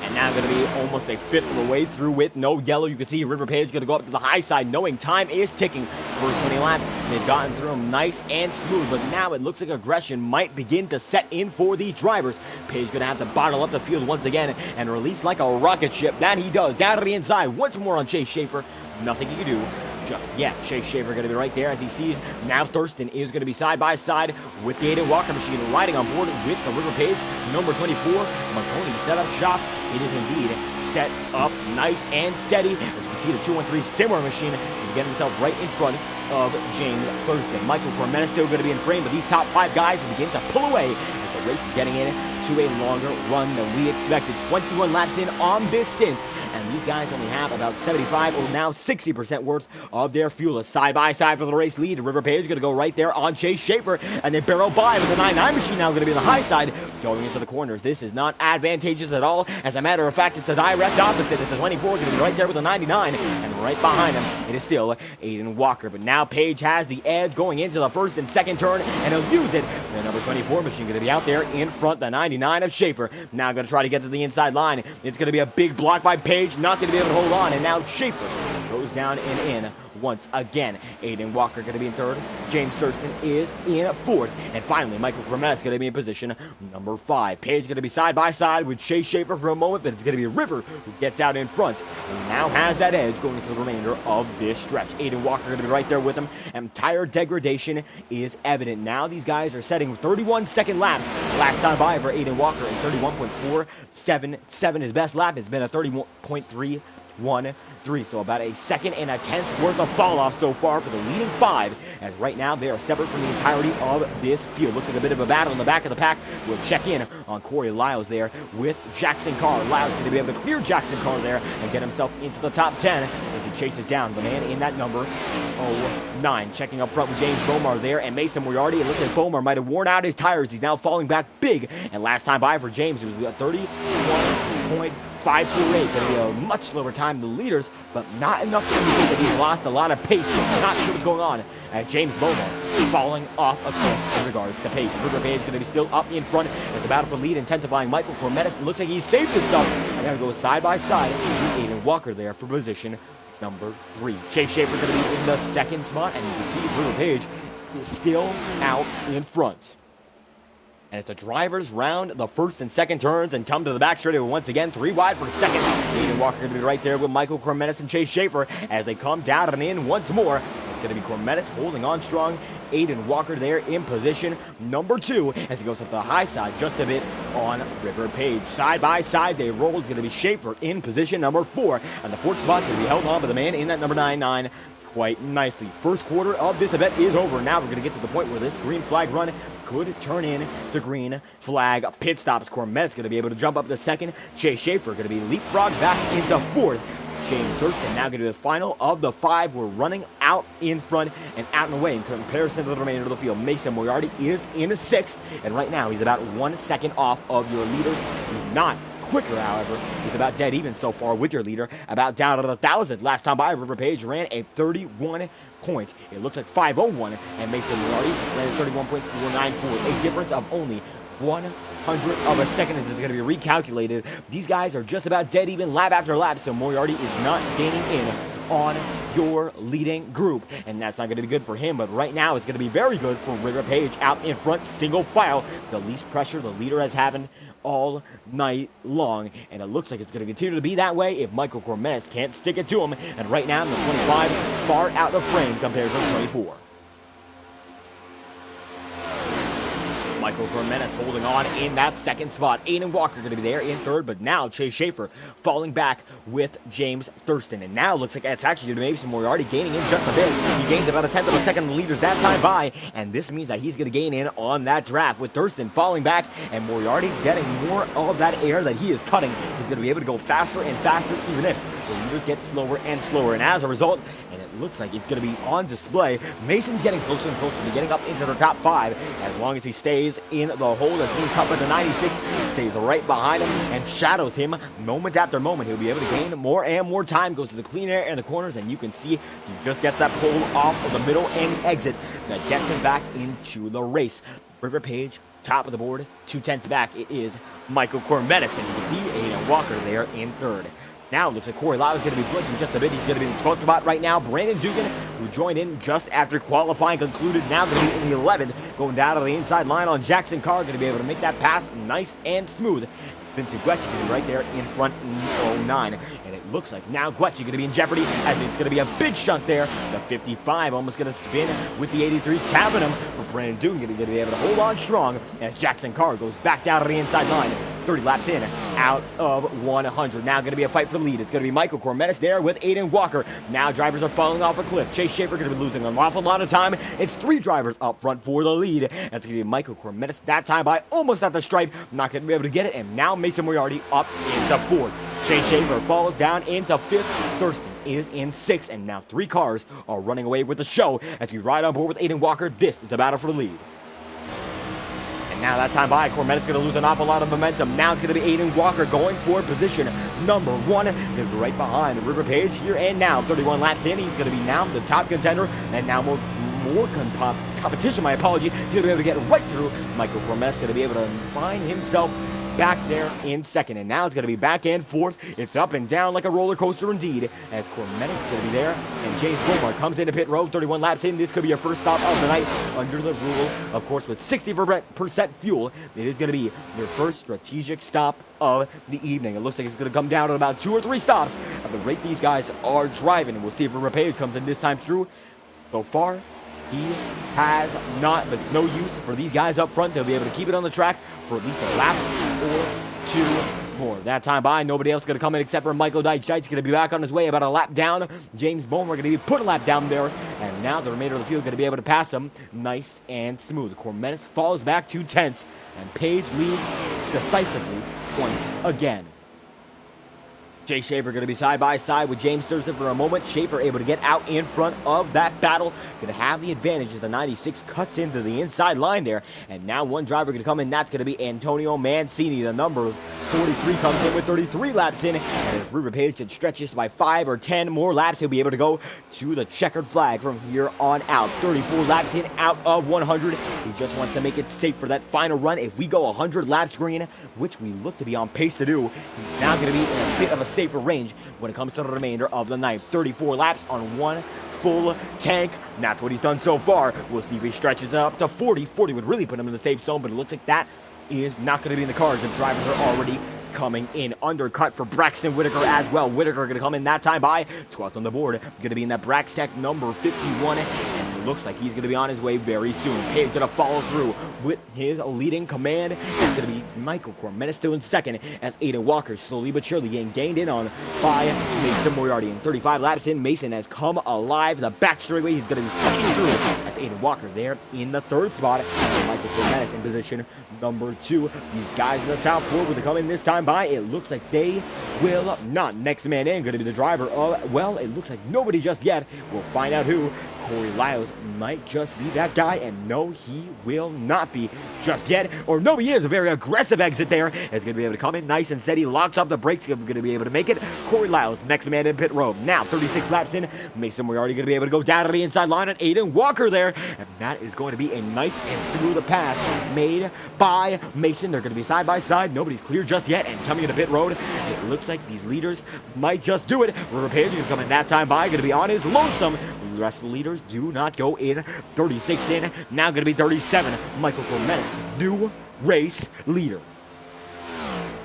And now going to be almost a 5th of the way through with no yellow. You can see River Page going to go up to the high side, knowing time is ticking for 20 laps. They've gotten through them nice and smooth, but now it looks like aggression might begin to set in for these drivers. Page going to have to bottle up the field once again and release like a rocket ship. That he does. Down to the inside. Once more on Chase Schaefer. Nothing he can do just yet. Chase Schaefer going to be right there as he sees now Thurston is going to be side by side with the Aiden Walker machine, riding on board with the River Page number 24 McConey setup shop. It is indeed set up nice and steady. As you can see, the 213 Simmer machine is getting himself right in front of James Thurston. Michael Cormetis still going to be in frame, but these top 5 guys begin to pull away as the race is getting in to a longer run than we expected. 21 laps in on this stint, and these guys only have about 75 or now 60% worth of their fuel. A side-by-side for the race lead. River Page going to go right there on Chase Schaefer, and they barrel by with the 99 machine now going to be on the high side going into the corners. This is not advantageous at all. As a matter of fact, it's the direct opposite. It's the 24 going to be right there with the 99, and right behind him, it is still Aiden Walker. But now Page has the edge going into the 1st and 2nd turn, and he'll use it. The number 24 machine going to be out there in front, the 99 of Schaefer. Now going to try to get to the inside line. It's going to be a big block by Page, not going to be able to hold on, and now Schaefer goes down and in once again. Aiden Walker going to be in third. James Thurston is in fourth. And finally, Michael Cromet's going to be in position number 5. Page going to be side by side with Chase Schaefer for a moment, but it's going to be River who gets out in front and now has that edge going into the remainder of this stretch. Aiden Walker going to be right there with him, and tire degradation is evident. Now these guys are setting 31-second laps. Last time by for Aiden Walker in 31.477. His best lap has been a 31.313, so about a second and a tenth worth of fall off so far for the leading 5, as right now they are separate from the entirety of this field. Looks like a bit of a battle in the back of the pack. We'll check in on Corey Lyles there with Jackson Carr. Lyles going to be able to clear Jackson Carr there and get himself into the top 10 as he chases down the man in that number 09. Checking up front with James Bomar there and Mason Moriarty. It looks like Bomar might have worn out his tires. He's now falling back big, and last time by for James it was a 31.548. Going to be a much slower time than the leaders, but not enough to indicate that he's lost a lot of pace. Not sure what's going on. James Bomar falling off a cliff in regards to pace. River Page going to be still up in front as the battle for lead intensifying. Michael Cormetis looks like he's saved his stuff, and now goes side by side with Aiden Walker there for position number 3. Chase Schaefer going to be in the second spot, and you can see River Page is still out in front. And as the drivers round the first and second turns and come to the back straightaway once again, 3 wide for second. Aiden Walker going to be right there with Michael Cormetis and Chase Schaefer as they come down and in once more. It's going to be Cormetis holding on strong. Aiden Walker there in position number 2 as he goes up the high side just a bit on River Page. Side by side they roll. It's going to be Schaefer in position number 4. And the 4th spot going to be held on by the man in that number 99. Quite nicely. First quarter of this event is over. Now we're going to get to the point where this green flag run could turn into green flag pit stops. Cormet's going to be able to jump up to second. Chase Schaefer going to be leapfrogged back into 4th. James Thurston now going to be the final of the 5. We're running out in front and out and away in comparison to the remainder of the field. Mason Moriarty is in 6th, and right now he's about 1 second off of your leaders. He's not quicker, however. He's about dead even so far with your leader, about down to the 1,000th. Last time by, River Page ran a 31 points. It looks like 5:01, and Mason Moriarty ran a 31.494, a difference of only 100 of a second as it's going to be recalculated. These guys are just about dead even lap after lap, so Moriarty is not gaining in on your leading group, and that's not going to be good for him. But right now it's going to be very good for River Page out in front, single file, the least pressure the leader has having all night long, and it looks like it's going to continue to be that way if Michael Cormetis can't stick it to him. And right now the 25 far out of frame compared to the 24. Michael Cormetis holding on in that second spot. Aiden Walker going to be there in 3rd, but now Chase Schaefer falling back with James Thurston. And now it looks like it's actually going to be Mason Moriarty gaining in just a bit. He gains about a 1/10 of a second the leaders that time by, and this means that he's going to gain in on that draft with Thurston falling back and Moriarty getting more of that air that he is cutting. He's going to be able to go faster and faster even if the leaders get slower and slower. And as a result, and it looks like it's going to be on display, Mason's getting closer and closer to getting up into the top 5 as long as he stays in the hole. As Dean Cup at the 96 stays right behind him and shadows him moment after moment. He'll be able to gain more and more time, goes to the clean air and the corners, and you can see he just gets that pull off of the middle and exit that gets him back into the race. River Page, top of the board, 2/10 back. It is Michael Cormetis, and you can see Aiden Walker there in 3rd. Now it looks like Corey Lau is going to be blinking just a bit. He's going to be in the front spot right now. Brandon Dugan, who joined in just after qualifying concluded, now going to be in the 11th, going down to the inside line on Jackson Carr, going to be able to make that pass nice and smooth. Vincent Guecci going to be right there in front in 09. And it looks like now Guecci going to be in jeopardy as it's going to be a big shunt there. The 55 almost going to spin with the 83 tapping him. But Brandon Dugan going to be able to hold on strong as Jackson Carr goes back down to the inside line. 30 laps in, out of 100. Now going to be a fight for the lead. It's going to be Michael Cormetis there with Aiden Walker. Now drivers are falling off a cliff. Chase Schaefer going to be losing an awful lot of time. It's 3 drivers up front for the lead. That's going to be Michael Cormetis that time by almost at the stripe. Not going to be able to get it. And now Mason Moriarty up into 4th. Chase Schaefer falls down into 5th. Thurston is in 6th. And now 3 cars are running away with the show as we ride on board with Aiden Walker. This is the battle for the lead. Now that time by, Cormetis going to lose an awful lot of momentum. Now it's going to be Aiden Walker going for position number 1. Going to be right behind River Page here and now. 31 laps in, he's going to be now the top contender. And now more competition, my apology. He's going to be able to get right through. Michael Cormetis going to be able to find himself back there in second. And now it's going to be back and forth. It's up and down like a roller coaster indeed, as Cormetis is going to be there. And James Beaumont comes into pit road, 31 laps in. This could be your first stop of the night under the rule. Of course, with 60% fuel, it is going to be your first strategic stop of the evening. It looks like it's going to come down to about 2 or 3 stops at the rate these guys are driving. We'll see if Page comes in this time through. So far, he has not, but it's no use for these guys up front. They'll be able to keep it on the track for at least a lap or 2 more. That time by, nobody else going to come in except for Michael Deitch. Deitch going to be back on his way about a lap down. James Bowman going to be put a lap down there, and now the remainder of the field going to be able to pass him nice and smooth. Cormetis falls back 2 tenths, and Page leads decisively once again. Jay Schaefer going to be side by side with James Thurston for a moment. Schaefer able to get out in front of that battle. Going to have the advantage as the 96 cuts into the inside line there. And now one driver going to come in. That's going to be Antonio Mancini. The number 43 comes in with 33 laps in. And if River Page can stretch this by 5 or 10 more laps, he'll be able to go to the checkered flag from here on out. 34 laps in out of 100. He just wants to make it safe for that final run. If we go 100 laps green, which we look to be on pace to do, he's now going to be in a bit of a safer range when it comes to the remainder of the night. 34 laps on 1 full tank. And that's what he's done so far. We'll see if he stretches it up to 40. 40 would really put him in the safe zone, but it looks like that is not going to be in the cards if drivers are already coming in. Undercut for Braxton Whitaker as well. Whitaker going to come in that time by 12th on the board. Going to be in that Braxtec number 51. And it looks like he's going to be on his way very soon. Page going to follow through with his leading command. It's going to be Michael Cormetis still in second as Aiden Walker slowly but surely getting gained in on by Mason Moriarty. And 35 laps in, Mason has come alive. The back straightaway, he's going to be fighting through as Aiden Walker there in the 3rd spot. And Michael Cormetis in position number 2. These guys in the top 4 will come in this time by. It looks like they will not. Next man in going to be the driver of, well, it looks like nobody just yet. We'll find out who. Corey Lyles might just be that guy, and no, he will not be just yet. Or no, he is. A very aggressive exit there. Is going to be able to come in nice and steady, locks up the brakes, going to be able to make it. Corey Lyles, next man in pit road. Now, 36 laps in. Mason, we're already going to be able to go down to the inside line on Aiden Walker there, and that is going to be a nice and smooth pass made by Mason. They're going to be side by side. Nobody's clear just yet, and coming into pit road, it looks like these leaders might just do it. River Page going to come in that time by, going to be on his lonesome. The rest of the leaders do not go in. 36 in, now going to be 37. Michael Cormetis, new race leader.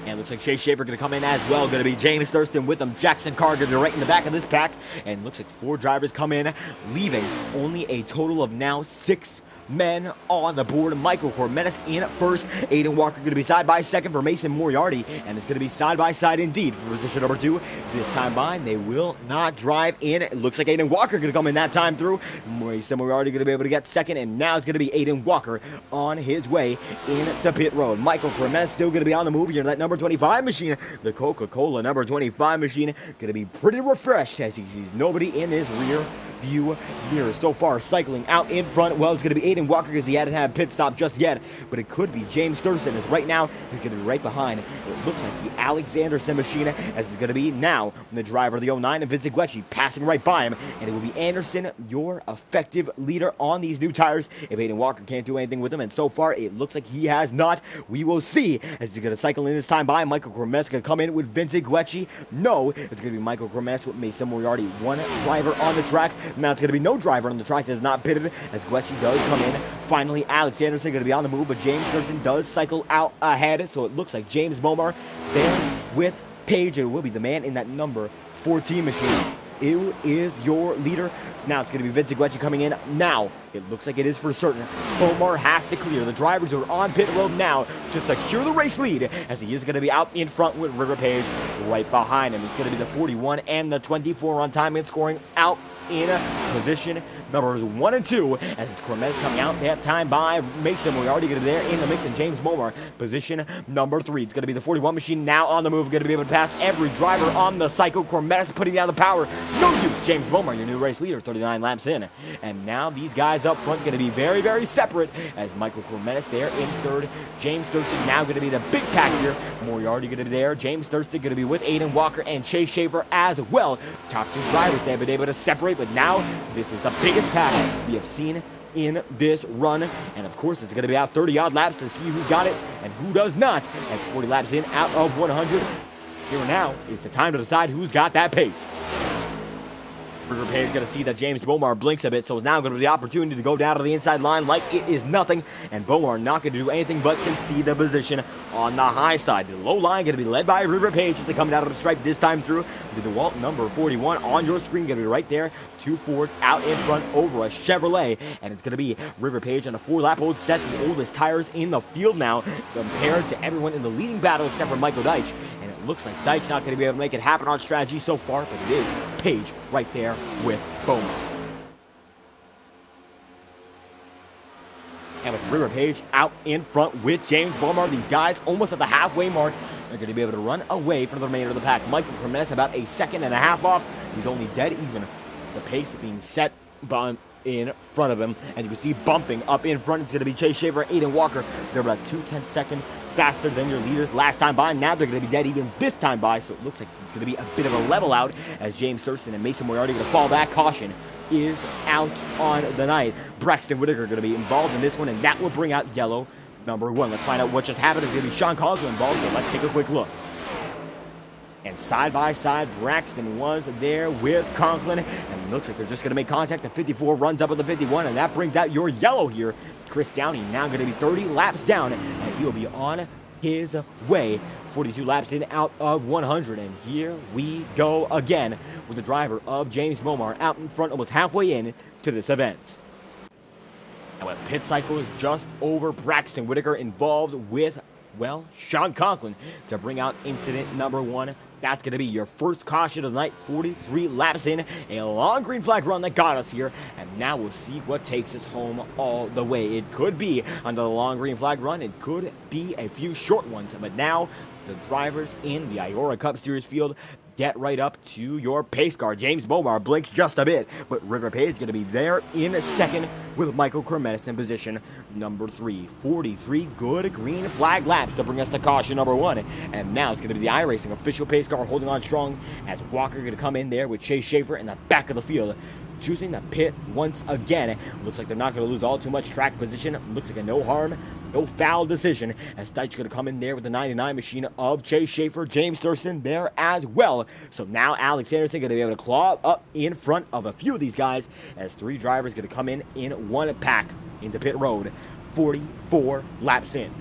And it looks like Shea Schaefer going to come in as well. Going to be James Thurston with them. Jackson Carr going to be right in the back of this pack. And looks like 4 drivers come in, leaving only a total of now 6 men on the board. Michael Cormetis in first. Aiden Walker going to be side by second for Mason Moriarty. And it's going to be side by side indeed for position number 2. This time by, they will not drive in. It looks like Aiden Walker going to come in that time through. Mason Moriarty going to be able to get second. And now it's going to be Aiden Walker on his way into pit road. Michael Cormetis still going to be on the move here. That number 25 machine, the Coca-Cola number 25 machine, going to be pretty refreshed as he sees nobody in his rear view mirror. So far, cycling out in front, well, it's going to be Aiden Walker because he hasn't had a pit stop just yet, but it could be James Thurston as right now he's going to be right behind. It looks like the Alexanderson machine as it's going to be now the driver of the 09 and Vincent Guecci passing right by him, and it will be Anderson, your effective leader on these new tires if Aiden Walker can't do anything with them, and so far it looks like he has not. We will see as he's going to cycle in this time by. Michael Cormetis going to come in with Vincent Guecci. No, it's going to be Michael Cormetis with Mason Moriarty. One driver on the track. Now it's going to be no driver on the track that is not pitted as Guecci does come in. Finally, Alex Anderson going to be on the move, but James Thurston does cycle out ahead, so it looks like James Momar there with Page. It will be the man in that number 14 machine. It is your leader. Now it's going to be Vincent Guecci coming in. Now it looks like it is for certain. Bomar has to clear. The drivers are on pit road now to secure the race lead as he is going to be out in front with River Page right behind him. It's going to be the 41 and the 24 on time and scoring out in position numbers 1 and 2 as it's Cormetis coming out that time by Mason. We're already going to be there in the mix, and James Momar position number 3. It's going to be the 41 machine now on the move, going to be able to pass every driver on the cycle. Cormetis putting down the power. No use. James Momar, your new race leader, 39 laps in. And now these guys up front going to be very, very separate as Michael Cormetis there in third. James Thurston now going to be the big pack here. Moriarty going to be there. James Thurston going to be with Aiden Walker and Chase Schaefer as well. Top 2 drivers they have been able to separate, but now this is the biggest pack we have seen in this run. And of course, it's going to be out 30-odd laps to see who's got it and who does not. At 40 laps in, out of 100. Here now is the time to decide who's got that pace. River Page is going to see that James Bomar blinks a bit, so it's now going to be the opportunity to go down to the inside line like it is nothing, and Bomar not going to do anything but concede the position on the high side. The low line going to be led by River Page as they come down to the stripe this time through. The DeWalt number 41 on your screen going to be right there. 2 Fords out in front over a Chevrolet, and it's going to be River Page on a 4-lap old set, the oldest tires in the field now compared to everyone in the leading battle except for Michael Deitch. And it looks like Deitch not going to be able to make it happen on strategy so far, but it is Page right there with Bowman. And with River Page out in front with James Bomar, these guys almost at the halfway mark are going to be able to run away from the remainder of the pack. Michael Cremenes about a second and a half off. He's only dead even. The pace being set in front of him, and you can see bumping up in front. It's going to be Chase Schaefer, Aiden Walker. They're about 2/10 seconds faster than your leaders last time by. Now they're going to be dead even this time by, so it looks like it's going to be a bit of a level out as James Thurston and Mason Moriarty going to fall back. Caution is out on the night. Braxton Whitaker going to be involved in this one, and that will bring out yellow number 1. Let's find out what just happened. It's going to be Sean Cogswell involved, so let's take a quick look. And side by side, Braxton was there with Conklin, and it looks like they're just going to make contact. The 54 runs up with the 51, and that brings out your yellow here. Chris Downey now going to be 30 laps down, and he will be on his way. 42 laps in, out of 100, and here we go again with the driver of James Bomar out in front, almost halfway in to this event. And with pit cycle is just over, Braxton Whitaker involved with, well, Sean Conklin to bring out incident number 1. That's going to be your first caution of the night. 43 laps in, a long green flag run that got us here, and now we'll see what takes us home all the way. It could be another long green flag run, it could be a few short ones, but now the drivers in the IORA Cup Series field, get right up to your pace car. James Bomar blinks just a bit, but River Page is going to be there in a second with Michael Cremenes in position number 3. 43 good green flag laps to bring us to caution number 1. And now it's going to be the iRacing official pace car holding on strong as Walker going to come in there with Chase Schaefer in the back of the field, choosing the pit once again. Looks like they're not going to lose all too much track position. Looks like a no harm, no foul decision as Deitch going to come in there with the 99 machine of Chase Schaefer. James Thurston there as well. So now Alex Anderson going to be able to claw up in front of a few of these guys as 3 drivers going to come in one pack into pit road. 44 laps in.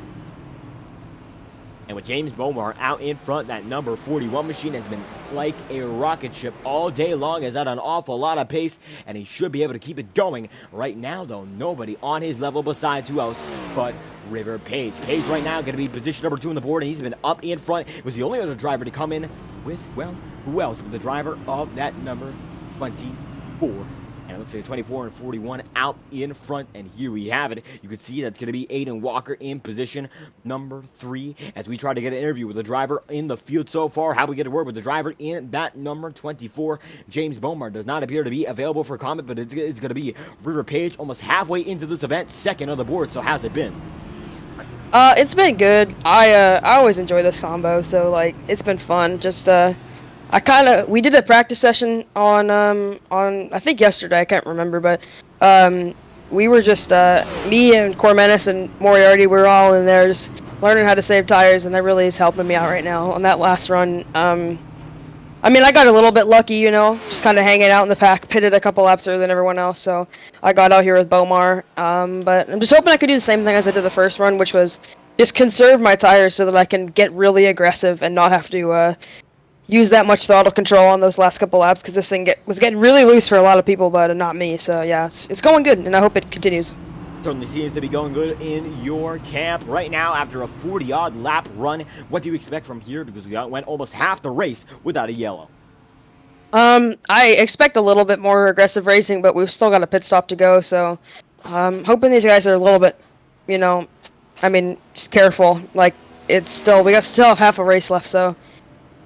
And with James Bomar out in front, that number 41 machine has been like a rocket ship all day long, has had an awful lot of pace, and he should be able to keep it going. Right now, though, nobody on his level besides who else but River Page. Page right now going to be position number 2 on the board, and he's been up in front. He was the only other driver to come in with, well, who else? With the driver of that number 24. And it looks like 24 and 41 out in front, and here we have it. You can see that's going to be Aiden Walker in position number 3 as we try to get an interview with the driver in the field so far. How we get a word with the driver in that number 24. James Bomar does not appear to be available for comment, but it's going to be River Page almost halfway into this event, second on the board. So how's it been? It's been good. I always enjoy this combo, so like it's been fun. Just we did a practice session on I think yesterday, I can't remember, but we were just me and Cormenis and Moriarty, we were all in there just learning how to save tires, and that really is helping me out right now on that last run. I mean, I got a little bit lucky, you know, just kind of hanging out in the pack, pitted a couple laps earlier than everyone else, so I got out here with Bomar. But I'm just hoping I could do the same thing as I did the first run, which was just conserve my tires so that I can get really aggressive and not have to use that much throttle control on those last couple laps, because this thing was getting really loose for a lot of people, but not me. So yeah, it's going good, and I hope it continues. Certainly seems to be going good in your camp right now after a 40-odd lap run. What do you expect from here? Because we went almost half the race without a yellow. I expect a little bit more aggressive racing, but we've still got a pit stop to go, so hoping these guys are a little bit, you know, I mean, just careful. Like, we still have half a race left, so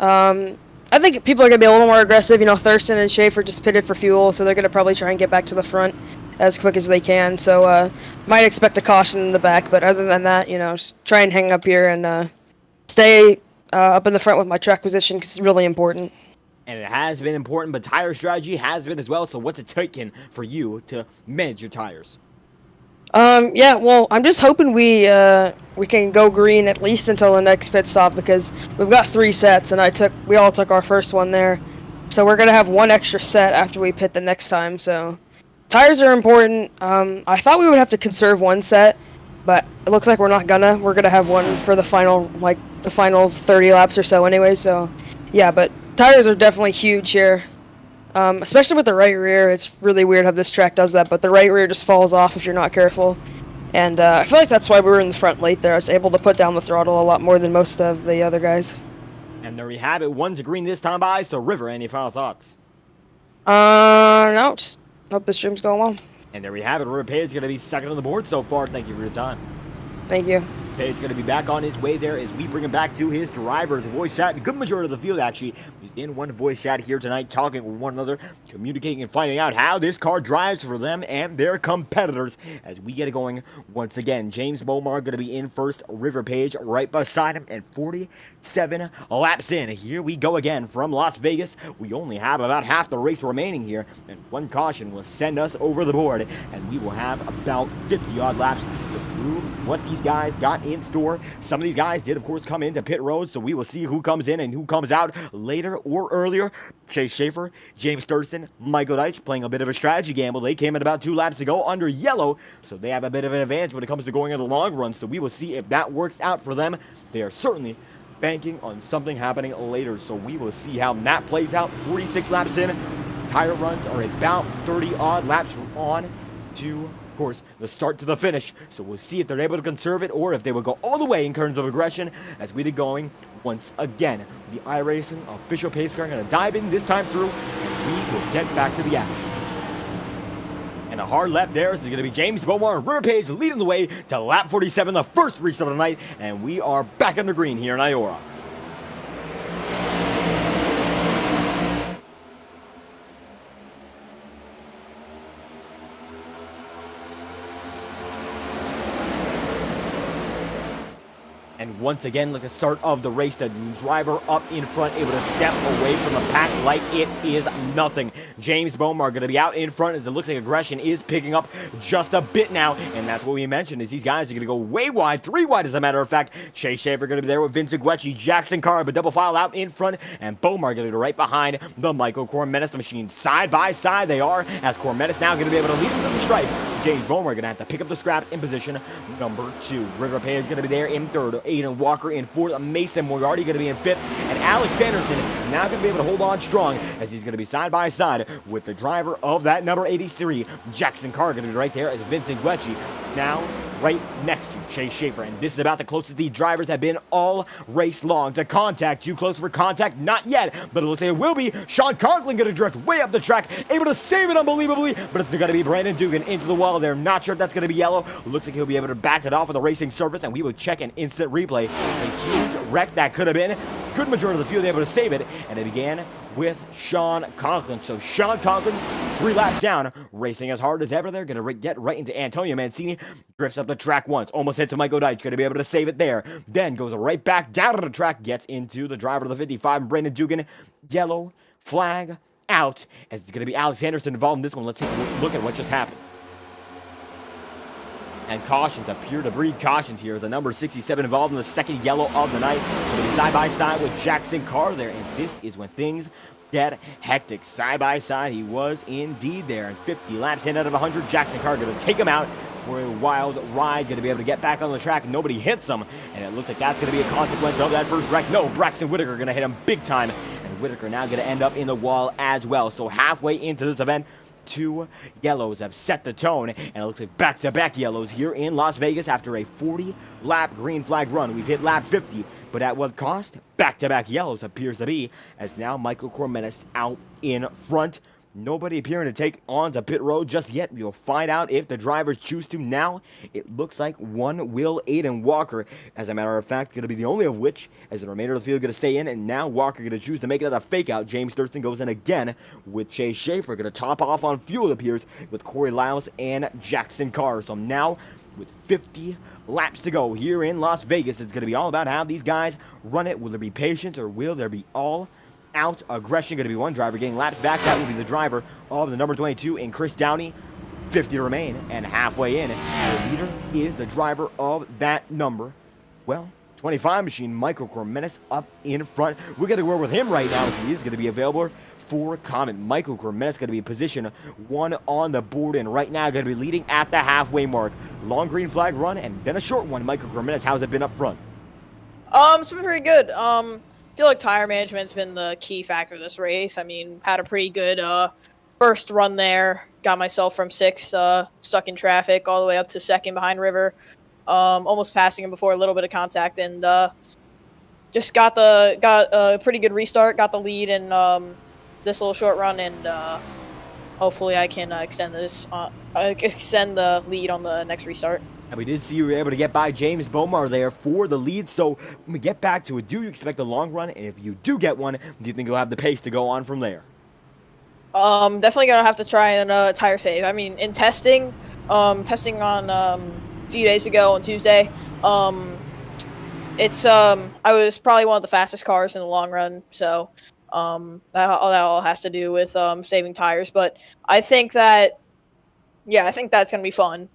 I think people are going to be a little more aggressive. You know, Thurston and Schaefer just pitted for fuel, so they're going to probably try and get back to the front as quick as they can. So might expect a caution in the back, but other than that, you know, just try and hang up here and stay up in the front with my track position, because it's really important. And it has been important, but tire strategy has been as well. So what's it taken for you to manage your tires? Yeah, well, I'm just hoping we can go green at least until the next pit stop because we've got 3 sets and we all took our first one there. So we're gonna have 1 extra set after we pit the next time, so tires are important. I thought we would have to conserve 1 set, but it looks like we're not gonna. We're gonna have 1 for the final 30 laps or so anyway, so yeah, but tires are definitely huge here. Especially with the right rear, it's really weird how this track does that, but the right rear just falls off if you're not careful. And I feel like that's why we were in the front late there. I was able to put down the throttle a lot more than most of the other guys. And there we have it. 1 to green this time by. So, River, any final thoughts? No, just hope the stream's going well. And there we have it. River Page is going to be second on the board so far. Thank you for your time. Thank you. Page going to be back on his way there as we bring him back to his driver's voice chat. A good majority of the field, actually, is in one voice chat here tonight, talking with one another, communicating and finding out how this car drives for them and their competitors as we get it going once again. James Bomar going to be in first, River Page right beside him, and 47 laps in. Here we go again from Las Vegas. We only have about half the race remaining here, and 1 caution will send us over the board, and we will have about 50-odd laps to prove what these guys got in store. Some of these guys did, of course, come into pit road, so we will see who comes in and who comes out later or earlier. Chase Schaefer, James Thurston, Michael Deitch playing a bit of a strategy gamble. They came in about 2 laps to go under yellow, so they have a bit of an advantage when it comes to going in the long run, so we will see if that works out for them. They are certainly banking on something happening later, so we will see how that plays out. 46 laps in. Tire runs are about 30-odd laps on to, of course, the start to the finish. So we'll see if they're able to conserve it or if they will go all the way in terms of aggression as we get going once again. The iRacing official pace car going to dive in this time through, and we will get back to the action. And a hard left there. This is going to be James Bomar and River Page leading the way to lap 47, the first restart of the night, and we are back on the green here in IORA. And once again, like the start of the race, the driver up in front, able to step away from the pack like it is nothing. James Bomar going to be out in front as it looks like aggression is picking up just a bit now. And that's what we mentioned, is these guys are going to go way wide, 3 wide as a matter of fact. Chase Schaefer going to be there with Vincent Guecci, Jackson Carr, but double file out in front, and Bomar going to be right behind the Michael Cormetis machine. Side by side they are, as Cormetis now going to be able to lead him to the stripe. James Bomar going to have to pick up the scraps in position number 2. River Page is going to be there in third. Aiden Walker in fourth. Mason Moriarty going to be in fifth. And Alex Sanderson now going to be able to hold on strong as he's going to be side by side with the driver of that number 83. Jackson Carr going to be right there as Vincent Guecci now right next to Chase Schaefer. And this is about the closest the drivers have been all race long to contact. Too close for contact? Not yet, but it looks like it will be. Sean Conklin going to drift way up the track, able to save it unbelievably, but it's going to be Brandon Dugan into the wall there. Not sure if that's going to be yellow. Looks like he'll be able to back it off of the racing surface, and we will check an instant replay. A huge wreck that could have been. Good majority of the field able to save it, and it began with Sean Conklin. So Sean Conklin, 3 laps down, racing as hard as ever. They're going to get right into Antonio Mancini. Drifts up the track once, almost hits Michael Deitch, going to be able to save it there. Then goes right back down to the track, gets into the driver of the 55, Brandon Dugan. Yellow flag out, as it's going to be Alex Anderson involved in this one. Let's take a look at what just happened. And cautions appear to breed cautions here. The number 67 involved in the second yellow of the night. Going to be side by side with Jackson Carr there, and this is when things get hectic. Side by side, he was indeed there. And 50 laps in out of 100, Jackson Carr going to take him out for a wild ride. Going to be able to get back on the track. Nobody hits him, and it looks like that's going to be a consequence of that first wreck. No, Braxton Whitaker going to hit him big time, and Whitaker now going to end up in the wall as well. So halfway into this event, 2 yellows have set the tone, and it looks like back-to-back yellows here in Las Vegas after a 40-lap green flag run. We've hit lap 50, but at what cost? Back-to-back yellows appears to be, as now Michael Cormetis out in front. Nobody appearing to take on to pit road just yet. We will find out if the drivers choose to. Now, it looks like one will Aiden Walker, as a matter of fact, going to be the only of which, as the remainder of the field going to stay in, and now Walker going to choose to make it as a fake out. James Thurston goes in again with Chase Schaefer, going to top off on fuel, it appears, with Corey Lyles and Jackson Carr. So now, with 50 laps to go here in Las Vegas, it's going to be all about how these guys run it. Will there be patience, or will there be all out aggression? Going to be one driver getting laps back. That will be the driver of the number 22 in Chris Downey. 50 remain, and halfway in, the leader is the driver of that number. Well, 25 machine, Michael Cormenis up in front. We're going to work with him right now as he is going to be available for comment. Michael Cormenis going to be in position 1 on the board, and right now going to be leading at the halfway mark. Long green flag run, and then a short one. Michael Cormenis, how's it been up front? It's been pretty good. I feel like tire management's been the key factor of this race. I mean, had a pretty good first run there. Got myself from 6th, stuck in traffic, all the way up to 2nd behind River. Almost passing him before a little bit of contact, and just got a pretty good restart. Got the lead in this little short run, and hopefully I can extend the lead on the next restart. And we did see you were able to get by James Bomar there for the lead. So when we get back to it, do you expect a long run? And if you do get one, do you think you'll have the pace to go on from there? Definitely gonna have to try and tire save. I mean, in testing on a few days ago on Tuesday, I was probably one of the fastest cars in the long run. So that all has to do with saving tires. But I think that's gonna be fun.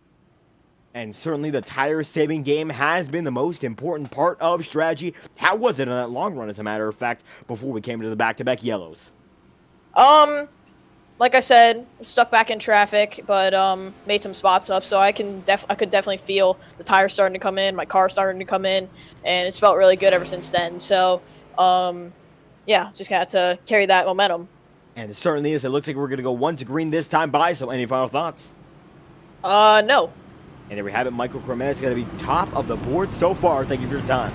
And certainly the tire saving game has been the most important part of strategy. How was it on that long run, as a matter of fact, before we came to the back-to-back yellows? Like I said, stuck back in traffic, but made some spots up, so I could definitely feel the tires starting to come in, my car starting to come in, and it's felt really good ever since then. So, just got to carry that momentum. And it certainly is. It looks like we're going to go 1 to green this time by, so any final thoughts? No. And there we have it. Michael Cormenis is going to be top of the board so far. Thank you for your time.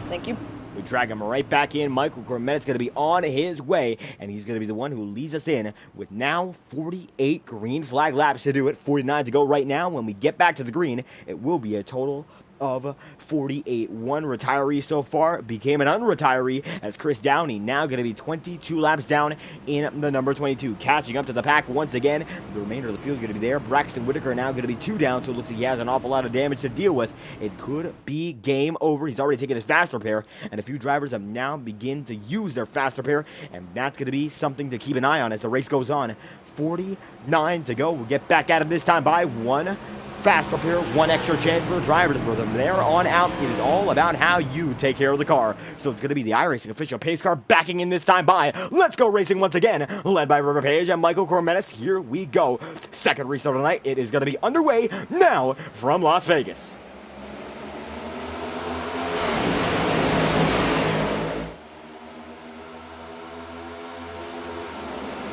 Thank you. We drag him right back in. Michael Cormenis is going to be on his way, and he's going to be the one who leads us in with now 48 green flag laps to do it. 49 to go right now. When we get back to the green, it will be a total of 48. One retiree so far became an unretiree as Chris Downey now going to be 22 laps down in the number 22. Catching up to the pack once again. The remainder of the field going to be there. Braxton Whitaker now going to be 2 down, so it looks like he has an awful lot of damage to deal with. It could be game over. He's already taken his fast repair, and a few drivers have now begin to use their fast repair, and that's going to be something to keep an eye on as the race goes on. 49 to go. We'll get back at it this time by 1 fast repair, 1 extra chance for the drivers. From there on out, it is all about how you take care of the car. So it's going to be the iRacing official pace car backing in this time by Let's Go Racing once again, led by River Page and Michael Cormenis. Here we go. Second restart of the night. It is going to be underway now from Las Vegas.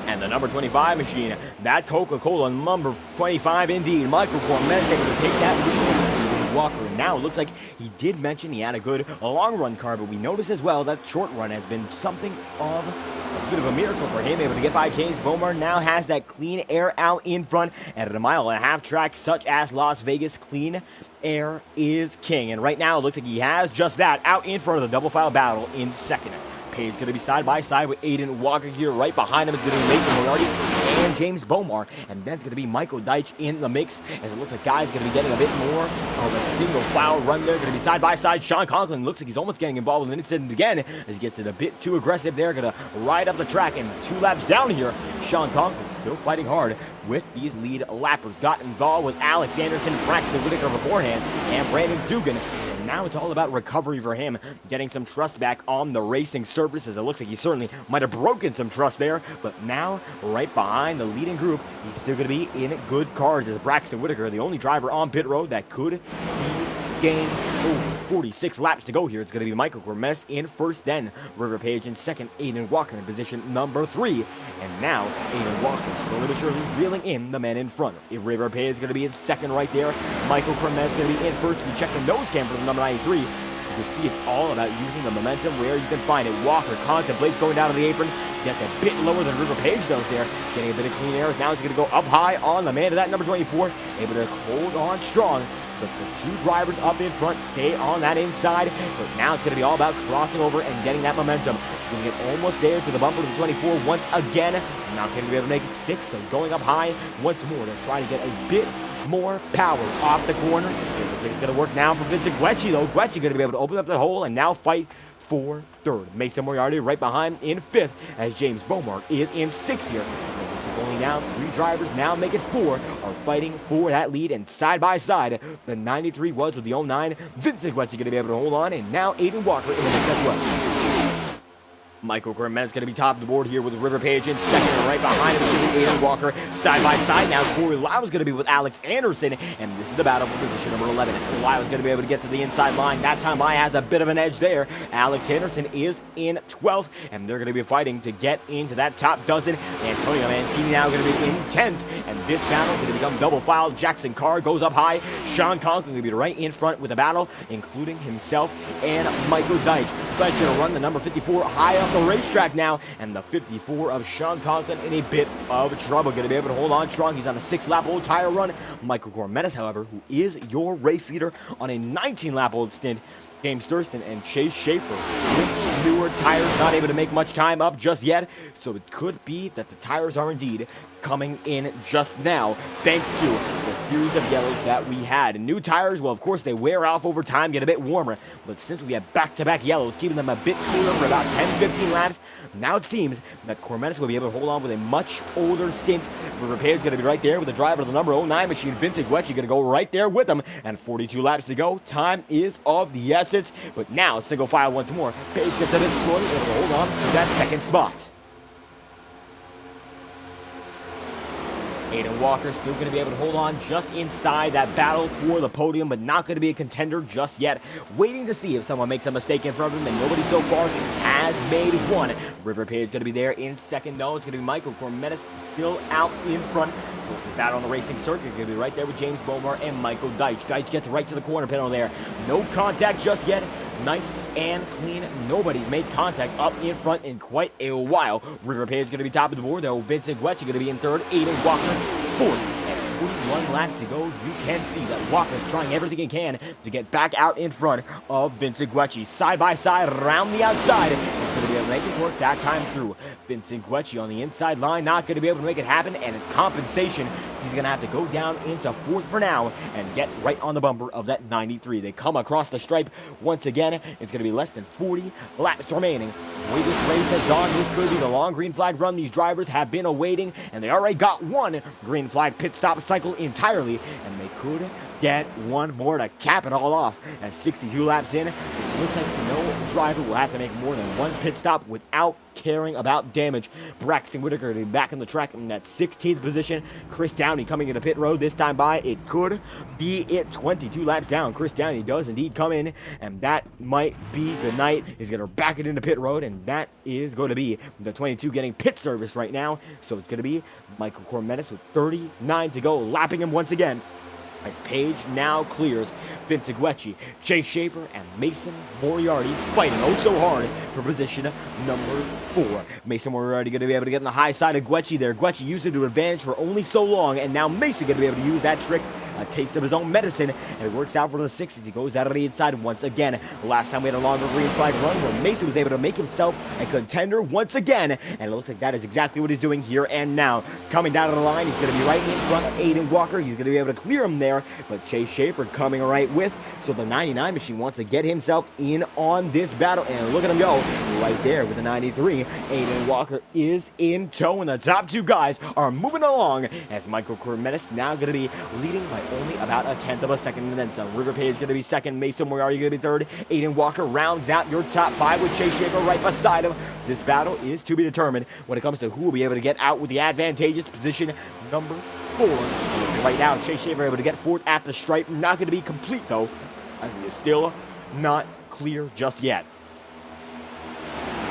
And the number 25 machine, that Coca-Cola number 25 indeed. Michael Cormenis able to take that lead. Walker now looks like he did mention he had a good long run car, but we notice as well that short run has been something of a bit of a miracle for him, able to get by James Bomar. Now has that clean air out in front, and at 1.5 mile track such as Las Vegas, clean air is king. And right now it looks like he has just that out in front of the double file battle in second. Page going to be side by side with Aiden Walker here. Right behind him is going to be Mason Moriarty and James Bomar. And then it's going to be Michael Deitch in the mix, as it looks like guys going to be getting a bit more of a single file run there. Going to be side by side. Sean Conklin looks like he's almost getting involved with an incident again as he gets it a bit too aggressive there. Going to ride up the track, and 2 laps down here, Sean Conklin still fighting hard with these lead lappers. Got involved with Alex Anderson, Braxton Whitaker beforehand, and Brandon Dugan. Now it's all about recovery for him, getting some trust back on the racing surface, as it looks like he certainly might have broken some trust there. But now, right behind the leading group, he's still going to be in good cars as Braxton Whitaker, the only driver on pit road that could be game over. 46 laps to go here. It's going to be Michael Cormenis in first, then River Page in second, Aiden Walker in position number 3. And now Aiden Walker slowly but surely reeling in the man in front. If River Page is going to be in second right there, Michael Cormenis is going to be in first. We check the nose cam for the number 93. You can see it's all about using the momentum where you can find it. Walker contemplates going down to the apron. Gets a bit lower than River Page does there. Getting a bit of clean air. Now he's going to go up high on the man of that number 24. Able to hold on strong. But the 2 drivers up in front stay on that inside. But now it's going to be all about crossing over and getting that momentum. Going to get almost there to the bumper of the 24 once again. Not going to be able to make it stick, so going up high once more to try to get a bit more power off the corner. It looks like it's going to work now for Vincent Guecci, though. Guecci going to be able to open up the hole and now fight for third. Mason Moriarty right behind in 5th, as James Bomar is in 6th here. Only now 3 drivers now make it 4. Our fighting for that lead, and side by side, the 93 was with the 09. Vincent Guecci going to be able to hold on, and now Aiden Walker in the mix as well. Michael Cormena's going to be top of the board here with River Page in second, and right behind him is going to be Aiden Walker side by side. Now Corey Lau is going to be with Alex Anderson, and this is the battle for position number 11. Lau is going to be able to get to the inside line. That time I has a bit of an edge there. Alex Anderson is in 12th, and they're going to be fighting to get into that top dozen. Antonio Mancini now going to be in 10th, and this battle is going to become double file. Jackson Carr goes up high. Sean Conklin going to be right in front with the battle, including himself and Michael Deitch. Deitch going to run the number 54 high up the racetrack now, and the 54 of Sean Conklin in a bit of trouble. Going to be able to hold on strong. He's on a 6-lap old tire run. Michael Cormenas, however, who is your race leader on a 19-lap old stint, James Thurston and Chase Schaefer with newer tires, not able to make much time up just yet, so it could be that the tires are indeed coming in just now, thanks to the series of yellows that we had. And new tires, well, of course, they wear off over time, get a bit warmer, but since we have back-to-back yellows, keeping them a bit cooler for about 10-15 laps, now it seems that Cormenas will be able to hold on with a much older stint. Repair is going to be right there with the driver of the number 09 machine, Vincent Guecci, going to go right there with him, and 42 laps to go. Time is of the essence, but now single file once more. Page gets a bit scored, able to hold on to that second spot. Aiden Walker still going to be able to hold on just inside that battle for the podium, but not going to be a contender just yet. Waiting to see if someone makes a mistake in front of him, and nobody so far has made one. River Page going to be there in second. No, it's going to be Michael Cormenas still out in front. Closest battle on the racing circuit going to be right there with James Bomar and Michael Deitch. Deitch gets right to the corner panel there. No contact just yet. Nice and clean. Nobody's made contact up in front in quite a while. River Page going to be top of the board, though. Vincent Guecci going to be in third. Aiden Walker fourth. At 41 laps to go, you can see that Walker's trying everything he can to get back out in front of Vincent Guecci. Side by side, around the outside. He's going to be able to make it work that time through. Vincent Guecci on the inside line, not going to be able to make it happen, and it's compensation. He's going to have to go down into fourth for now and get right on the bumper of that 93. They come across the stripe once again. It's going to be less than 40 laps remaining. The way this race has gone, this could be the long green flag run these drivers have been awaiting, and they already got one green flag pit stop cycle entirely, and they could get one more to cap it all off. At 62 laps in, it looks like no driver will have to make more than one pit stop without caring about damage. Braxton Whitaker to be back on the track in that 16th position. Chris Downey coming into pit road this time by. It could be it. 22 laps down. Chris Downey does indeed come in, and that might be the night. He's going to back it into pit road, and that is going to be the 22 getting pit service right now. So it's going to be Michael Cormenas with 39 to go, lapping him once again. As Page now clears Vincent Guecci, Chase Schaefer, and Mason Moriarty fighting oh so hard for position number 4. Mason Moriarty going to be able to get on the high side of Guecci there. Guecci used it to advantage for only so long, and now Mason going to be able to use that trick, a taste of his own medicine, and it works out for the 6 as he goes out of the inside once again. Last time we had a longer green flag run where Mason was able to make himself a contender once again, and it looks like that is exactly what he's doing here and now. Coming down to the line, he's going to be right in front of Aiden Walker. He's going to be able to clear him there, but Chase Schaefer coming right with, so the 99 machine wants to get himself in on this battle, and look at him go right there with the 93. Aiden Walker is in tow, and the top 2 guys are moving along as Michael Cormenas now going to be leading by only about a 1/10 of a second, and then some. River Page going to be second, Mason Moriarty going to be third. Aiden Walker rounds out your top 5 with Chase Schaefer right beside him. This battle is to be determined when it comes to who will be able to get out with the advantageous position number 4. Right now, Chase Schaefer able to get 4th at the stripe. Not going to be complete, though, as he is still not clear just yet.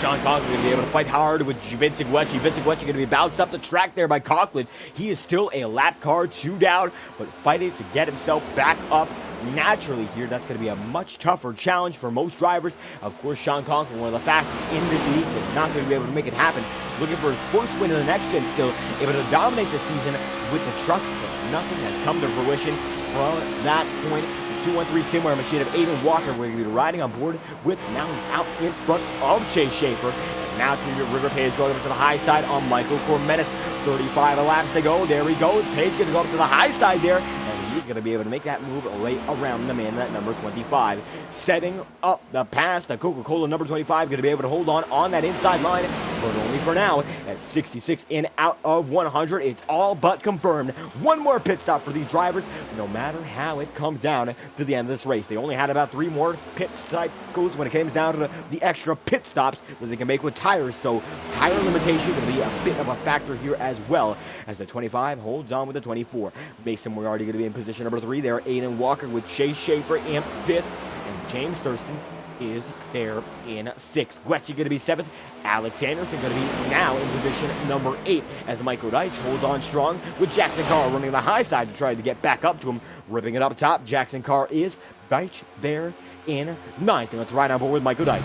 John Conklin going to be able to fight hard with Vincent Guecci. Vincent Guecci going to be bounced up the track there by Conklin. He is still a lap car 2 down, but fighting to get himself back up naturally here. That's going to be a much tougher challenge for most drivers. Of course, Sean Conklin, one of the fastest in this league, but not going to be able to make it happen. Looking for his first win in the next gen still, able to dominate the season with the trucks, but nothing has come to fruition from that point. 213 Simware machine of Aiden Walker, we're going to be riding on board with. Now he's out in front of Chase Schaefer. And now it's going to be River Page going over to the high side on Michael Cormenas. 35 laps to go. There he goes. Page going to go up to the high side there. And he's going to be able to make that move right around the man at number 25. Setting up the pass. The Coca-Cola number 25 going to be able to hold on that inside line. but only for now. At 66 in out of 100, it's all but confirmed. One more pit stop for these drivers, no matter how it comes down to the end of this race. They only had about 3 more pit cycles when it comes down to the extra pit stops that they can make with tires, so tire limitation will be a bit of a factor here as well, as the 25 holds on with the 24. Mason Moriarty going to be in position number 3 there. Aiden Walker with Chase Schaefer in 5th, and James Thurston is there in 6th. Gwetchy going to be 7th. Alex Anderson going to be now in position number 8 as Michael Deitch holds on strong with Jackson Carr running the high side to try to get back up to him, ripping it up top. Jackson Carr is Deitch there in 9th. And let's ride on board with Michael Deitch.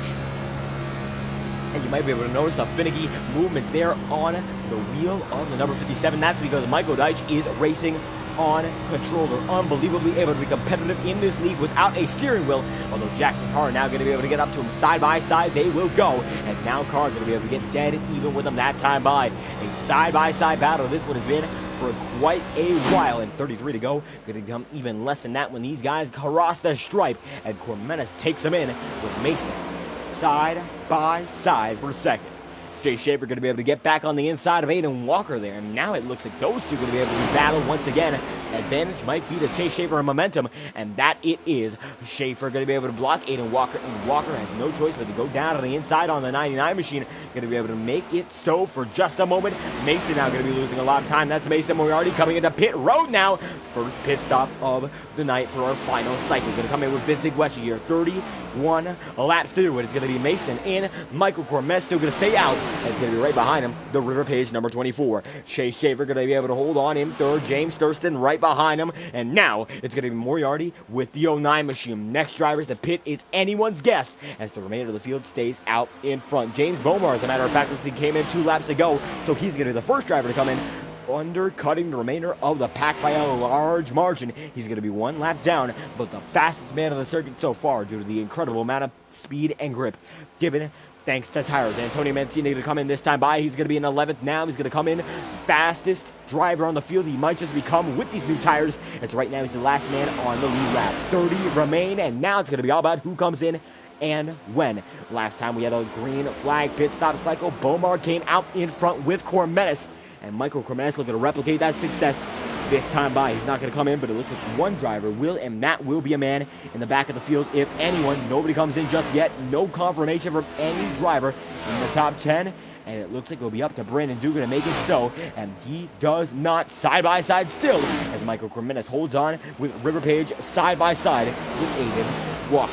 And you might be able to notice the finicky movements there on the wheel of the number 57. That's because Michael Deitch is racing on controller, unbelievably able to be competitive in this league without a steering wheel, although Jackson Carr now going to be able to get up to him side by side. They will go, and now Carr going to be able to get dead even with him that time by. A side-by-side battle this one has been for quite a while, and 33 to go, going to become even less than that when these guys cross the stripe, and Cormenis takes him in with Mason side by side for second. Jay Schaefer going to be able to get back on the inside of Aiden Walker there, and now it looks like those two are going to be able to battle once again. Advantage might be to Chase Schaefer in momentum, and that it is. Schaefer going to be able to block Aiden Walker, and Walker has no choice but to go down to the inside on the 99 machine. Going to be able to make it so for just a moment. Mason now going to be losing a lot of time. That's Mason Moriarty coming into pit road now. First pit stop of the night for our final cycle. Going to come in with Vincent Gwetchy here. 31 laps to do it. It's going to be Mason in. Michael Cormet still going to stay out. And it's going to be right behind him, the River Page number 24. Chase Schaefer going to be able to hold on in 3rd. James Thurston right behind him. And now it's going to be Moriarty with the 09 machine. Next drivers to pit, it's anyone's guess as the remainder of the field stays out in front. James Bomar, as a matter of fact, he came in 2 laps ago, so he's going to be the first driver to come in, undercutting the remainder of the pack by a large margin. He's going to be 1 lap down, but the fastest man on the circuit so far due to the incredible amount of speed and grip given thanks to tires. Antonio Mancini going to come in this time by. He's going to be in 11th now. He's going to come in fastest driver on the field. He might just become with these new tires, as right now he's the last man on the lead lap. 30 remain, and now it's going to be all about who comes in and when. Last time we had a green flag pit stop cycle, Bomar came out in front with Cormetis, and Michael Cormetis looking to replicate that success this time by. He's not going to come in, but it looks like one driver will, and that will be a man in the back of the field. If anyone, nobody comes in just yet. No confirmation from any driver in the top 10, and it looks like it'll be up to Brandon Dugan to make it so, and he does not. Side by side still, as Michael Cormetis holds on with River Page side by side with Aiden Walker.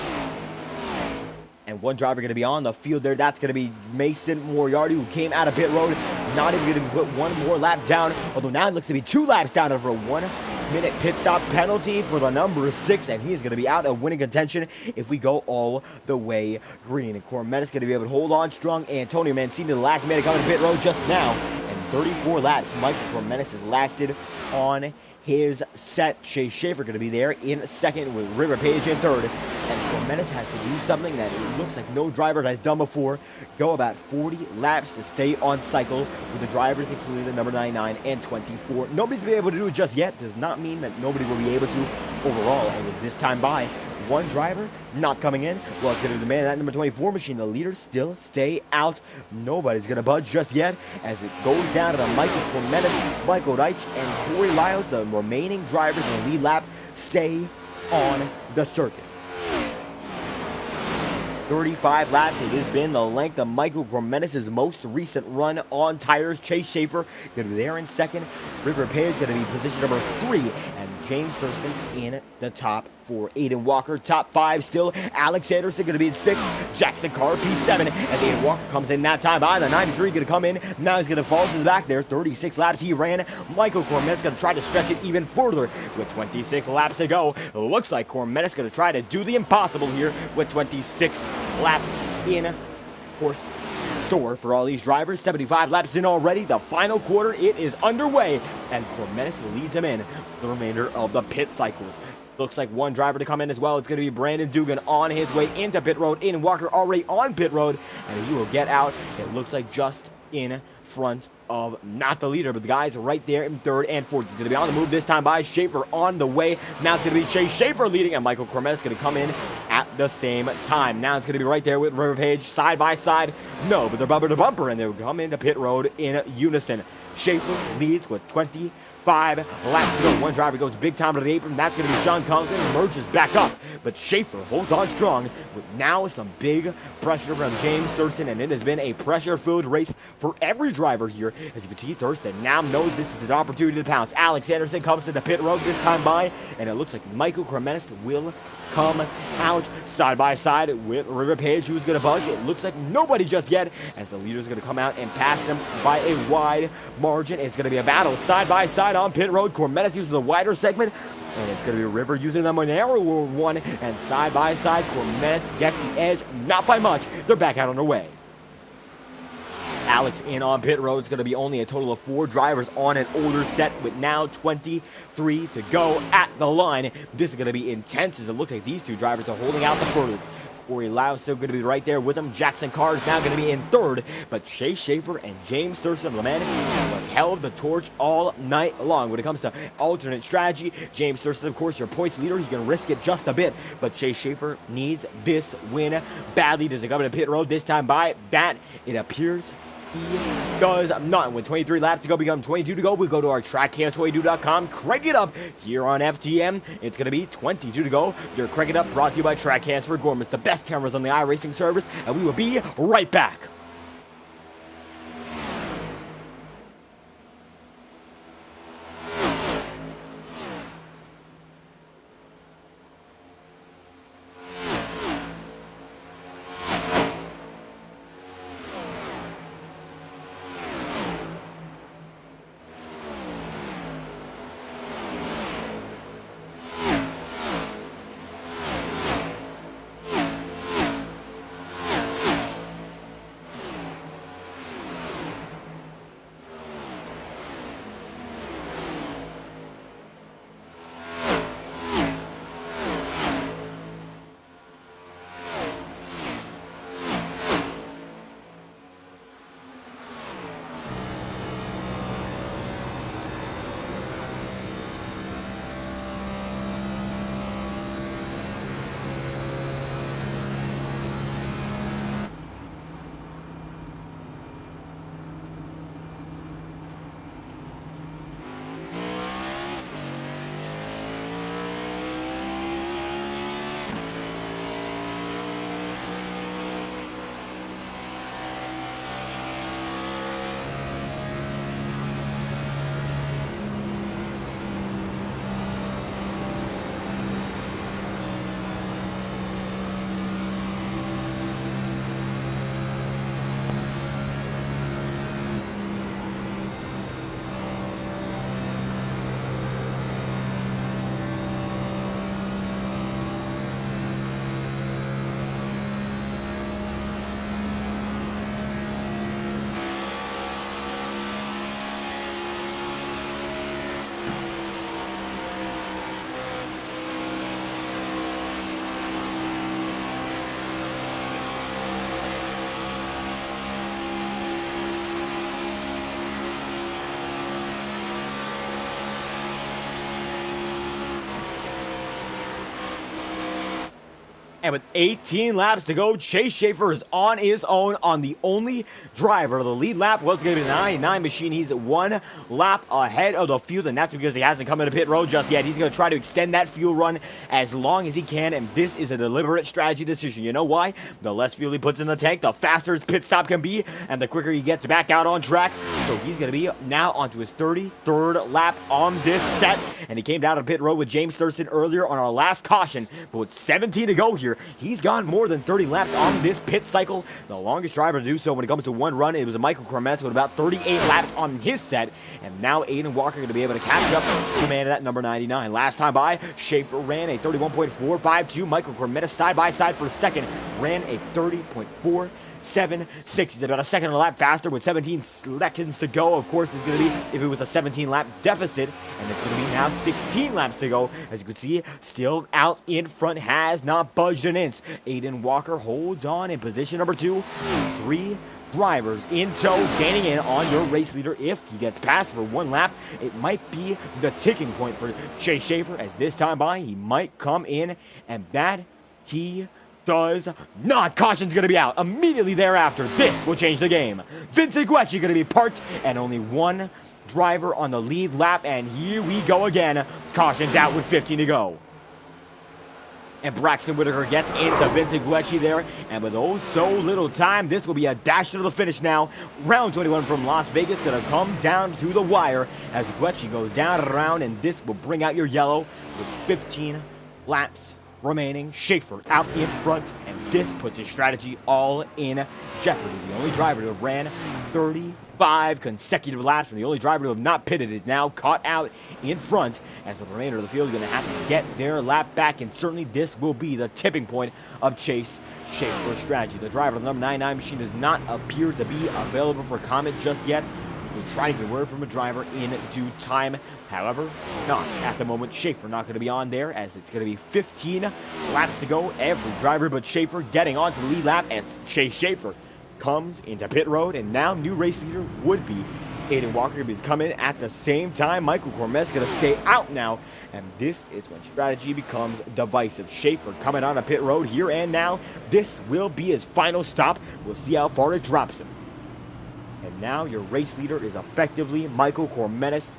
And one driver going to be on the field there. That's going to be Mason Moriarty, who came out of pit road. Not even going to put one more lap down, although now it looks to be 2 laps down over a 1-minute pit stop penalty for the number 6, and he's going to be out of winning contention if we go all the way green. And Cormetis going to be able to hold on strong. Antonio Mancini, the last man to come to pit road just now, and 34 laps. Michael Cormetis has lasted on his set. Chase Schaefer going to be there in 2nd with River Page in 3rd. And Cormetis has to do something that it looks like no driver has done before. Go about 40 laps to stay on cycle with the drivers, including the number 99 and 24. Nobody's been able to do it just yet. Does not mean that nobody will be able to overall. And this time by, one driver not coming in. Well, it's going to be the man in that number 24 machine. The leaders still stay out. Nobody's going to budge just yet as it goes down to the Michael Cormetis, Michael Deitch, and Corey Lyles. The remaining drivers in the lead lap stay on the circuit. 35 laps. It has been the length of Michael Cormetis' most recent run on tires. Chase Schaefer going to be there in 2nd. River Page going to be position number 3. And James Thurston in the top 4. Aiden Walker, top 5 still. Alex Anderson going to be in 6th. Jackson Carr, P7, as Aiden Walker comes in that time by. The 93 going to come in. Now he's going to fall to the back there. 36 laps he ran. Michael Cormetis going to try to stretch it even further with 26 laps to go. Looks like Cormetis going to try to do the impossible here with 26 laps in horse store for all these drivers. 75 laps in already. The final quarter, it is underway, and Cormetis leads him in for the remainder of the pit cycles. Looks like one driver to come in as well. It's going to be Brandon Dugan on his way into pit road. Aiden Walker already on pit road, and he will get out. It looks like just in front of not the leader, but the guys right there in 3rd and 4th. He's going to be on the move this time by. Schaefer on the way. Now it's going to be Chase Schaefer leading, and Michael Cormetis is going to come in at at the same time. Now it's going to be right there with River Page side by side. No, but they're bumper to bumper, and they'll come into pit road in unison. Schaefer leads with 25 laps to go. One driver goes big time to the apron. That's going to be Sean Conklin. Merges back up, but Schaefer holds on strong with now some big pressure from James Thurston, and it has been a pressure-filled race for every driver here. As you can see, Thurston now knows this is an opportunity to pounce. Alex Anderson comes to the pit road this time by, and it looks like Michael Kremenis will come out side by side with River Page, who's going to budge. It looks like nobody just yet, as the leader's going to come out and pass him by a wide margin. It's going to be a battle side by side on pit road. Kremenis uses the wider segment, and it's going to be River using the narrower one, and side by side, Kremenis gets the edge, not by much. They're back out on their way. Alex in on pit road. It's going to be only a total of 4 drivers on an older set with now 23 to go at the line. This is going to be intense, as it looks like these 2 drivers are holding out the furthest. Corey Lau still going to be right there with him. Jackson Carr is now going to be in 3rd, but Chase Schaefer and James Thurston, the men who have held the torch all night long. When it comes to alternate strategy, James Thurston, of course, your points leader. He's going to risk it just a bit, but Chase Schaefer needs this win badly. Does it come into pit road this time by that? It appears he does not. With 23 laps to go, become 22 to go. We go to our trackcam22.com. Crank it up here on FTM. It's going to be 22 to go. Your Crank It Up brought to you by Trackcams for Gorman. It's the best cameras on the iRacing service, and we will be right back. And with 18 laps to go, Chase Schaefer is on his own on the only driver of the lead lap. Well, it's going to be the 99 machine. He's 1 lap ahead of the field, and that's because he hasn't come into pit road just yet. He's going to try to extend that fuel run as long as he can, and this is a deliberate strategy decision. You know why? The less fuel he puts in the tank, the faster his pit stop can be, and the quicker he gets back out on track. So he's going to be now onto his 33rd lap on this set, and he came down to pit road with James Thurston earlier on our last caution, but with 17 to go here, he's gone more than 30 laps on this pit cycle. The longest driver to do so when it comes to one run, it was Michael Kremenis with about 38 laps on his set. And now Aiden Walker going to be able to catch up to the man of that number 99. Last time by, Schaefer ran a 31.452. Michael Kremenis side by side for second ran a 30.476. He's about a second and a lap faster with 17 seconds to go. Of course, it's going to be if it was a 17-lap deficit, and it's going to be now 16 laps to go. As you can see, still out in front, has not budged an inch. Aiden Walker holds on in position number 2. 3 drivers in tow, gaining in on your race leader. If he gets past for 1 lap, it might be the ticking point for Chase Schaefer, as this time by, he might come in, and that He does not. Caution's going to be out immediately thereafter. This will change the game. Vincent Guecci going to be parked, and only one driver on the lead lap, and here we go again. Caution's out with 15 to go. And Braxton Whitaker gets into Vincent Guecci there, and with oh so little time, this will be a dash to the finish now. Round 21 from Las Vegas going to come down to the wire as Guecci goes down around, and this will bring out your yellow with 15 laps remaining. Schaefer out in front, and this puts his strategy all in jeopardy. The only driver to have ran 35 consecutive laps, and the only driver to have not pitted is now caught out in front, as the remainder of the field is going to have to get their lap back, and certainly this will be the tipping point of Chase Schaefer's strategy. The driver of the number 99 machine does not appear to be available for comment just yet. We'll try to get word from a driver in due time. However, not at the moment. Schaefer not going to be on there, as it's going to be 15 laps to go. Every driver but Schaefer getting onto the lead lap as Chase Schaefer comes into pit road, and now new race leader would be Aiden Walker is coming at the same time. Michael Cormes going to stay out now, and this is when strategy becomes divisive. Schaefer coming on a pit road here and now. This will be his final stop. We'll see how far it drops him. And now your race leader is effectively Michael Cormetis.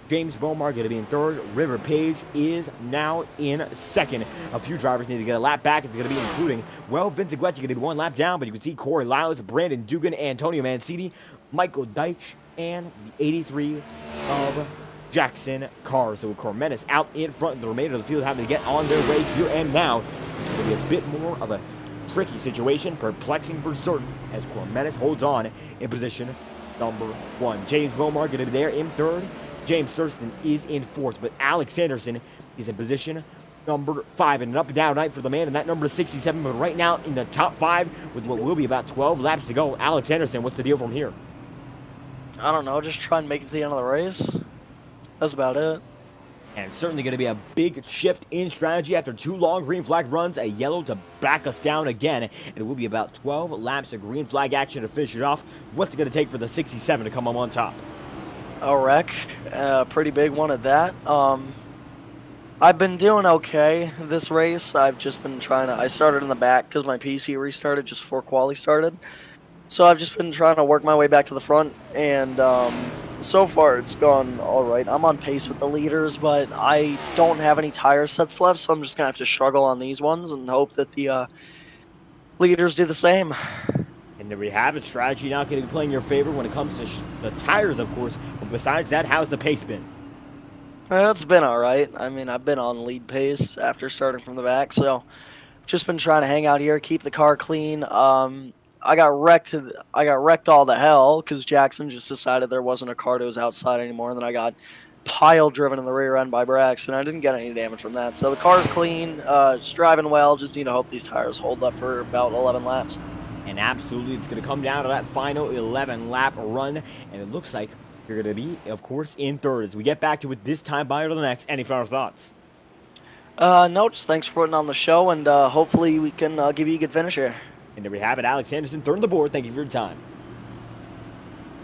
James Bomar going to be in third. River Page is now in second. A few drivers need to get a lap back. It's going to be including, well, Vincent Guecci going to be one lap down, but you can see Corey Lyles, Brandon Dugan, Antonio Mancini, Michael Deitch, and the 83 of Jackson Carr. So with Cormetis out in front, the remainder of the field having to get on their way here and now. It's going to be a bit more of a tricky situation, perplexing for certain, as Cormetis holds on in position number 1. James Bomar going to be there in third. James Thurston is in fourth, but Alex Sanderson is in position number 5. And an up and down night for the man in that number 67, but right now in the top 5 with what will be about 12 laps to go. Alex Sanderson, what's the deal from here? I don't know, just try and make it to the end of the race. That's about it. And it's certainly going to be a big shift in strategy after 2 long green flag runs, a yellow to back us down again. And it will be about 12 laps of green flag action to finish it off. What's it going to take for the 67 to come up on top? A wreck, a pretty big one at that. I've been doing okay this race. I've just been trying to, I started in the back because my PC restarted just before quali started. So I've just been trying to work my way back to the front, and so far it's gone all right. I'm on pace with the leaders, but I don't have any tire sets left, so I'm just going to have to struggle on these ones and hope that the leaders do the same. And there we have it. Strategy not going to be playing your favor when it comes to the tires, of course. But besides that, how's the pace been? It's been all right. I mean, I've been on lead pace after starting from the back, so just been trying to hang out here, keep the car clean. I got wrecked all the hell because Jackson just decided there wasn't a car that was outside anymore, and then I got pile driven in the rear end by Braxton. I didn't get any damage from that, so the car's clean. It's driving well. Just need to hope these tires hold up for about 11 laps. And absolutely, it's going to come down to that final 11-lap run. And it looks like you're going to be, of course, in third. As we get back to it this time by to the next. Any final thoughts? No, just thanks for putting on the show, and hopefully we can give you a good finish here. And there we have it. Alex Anderson, third on the board. Thank you for your time.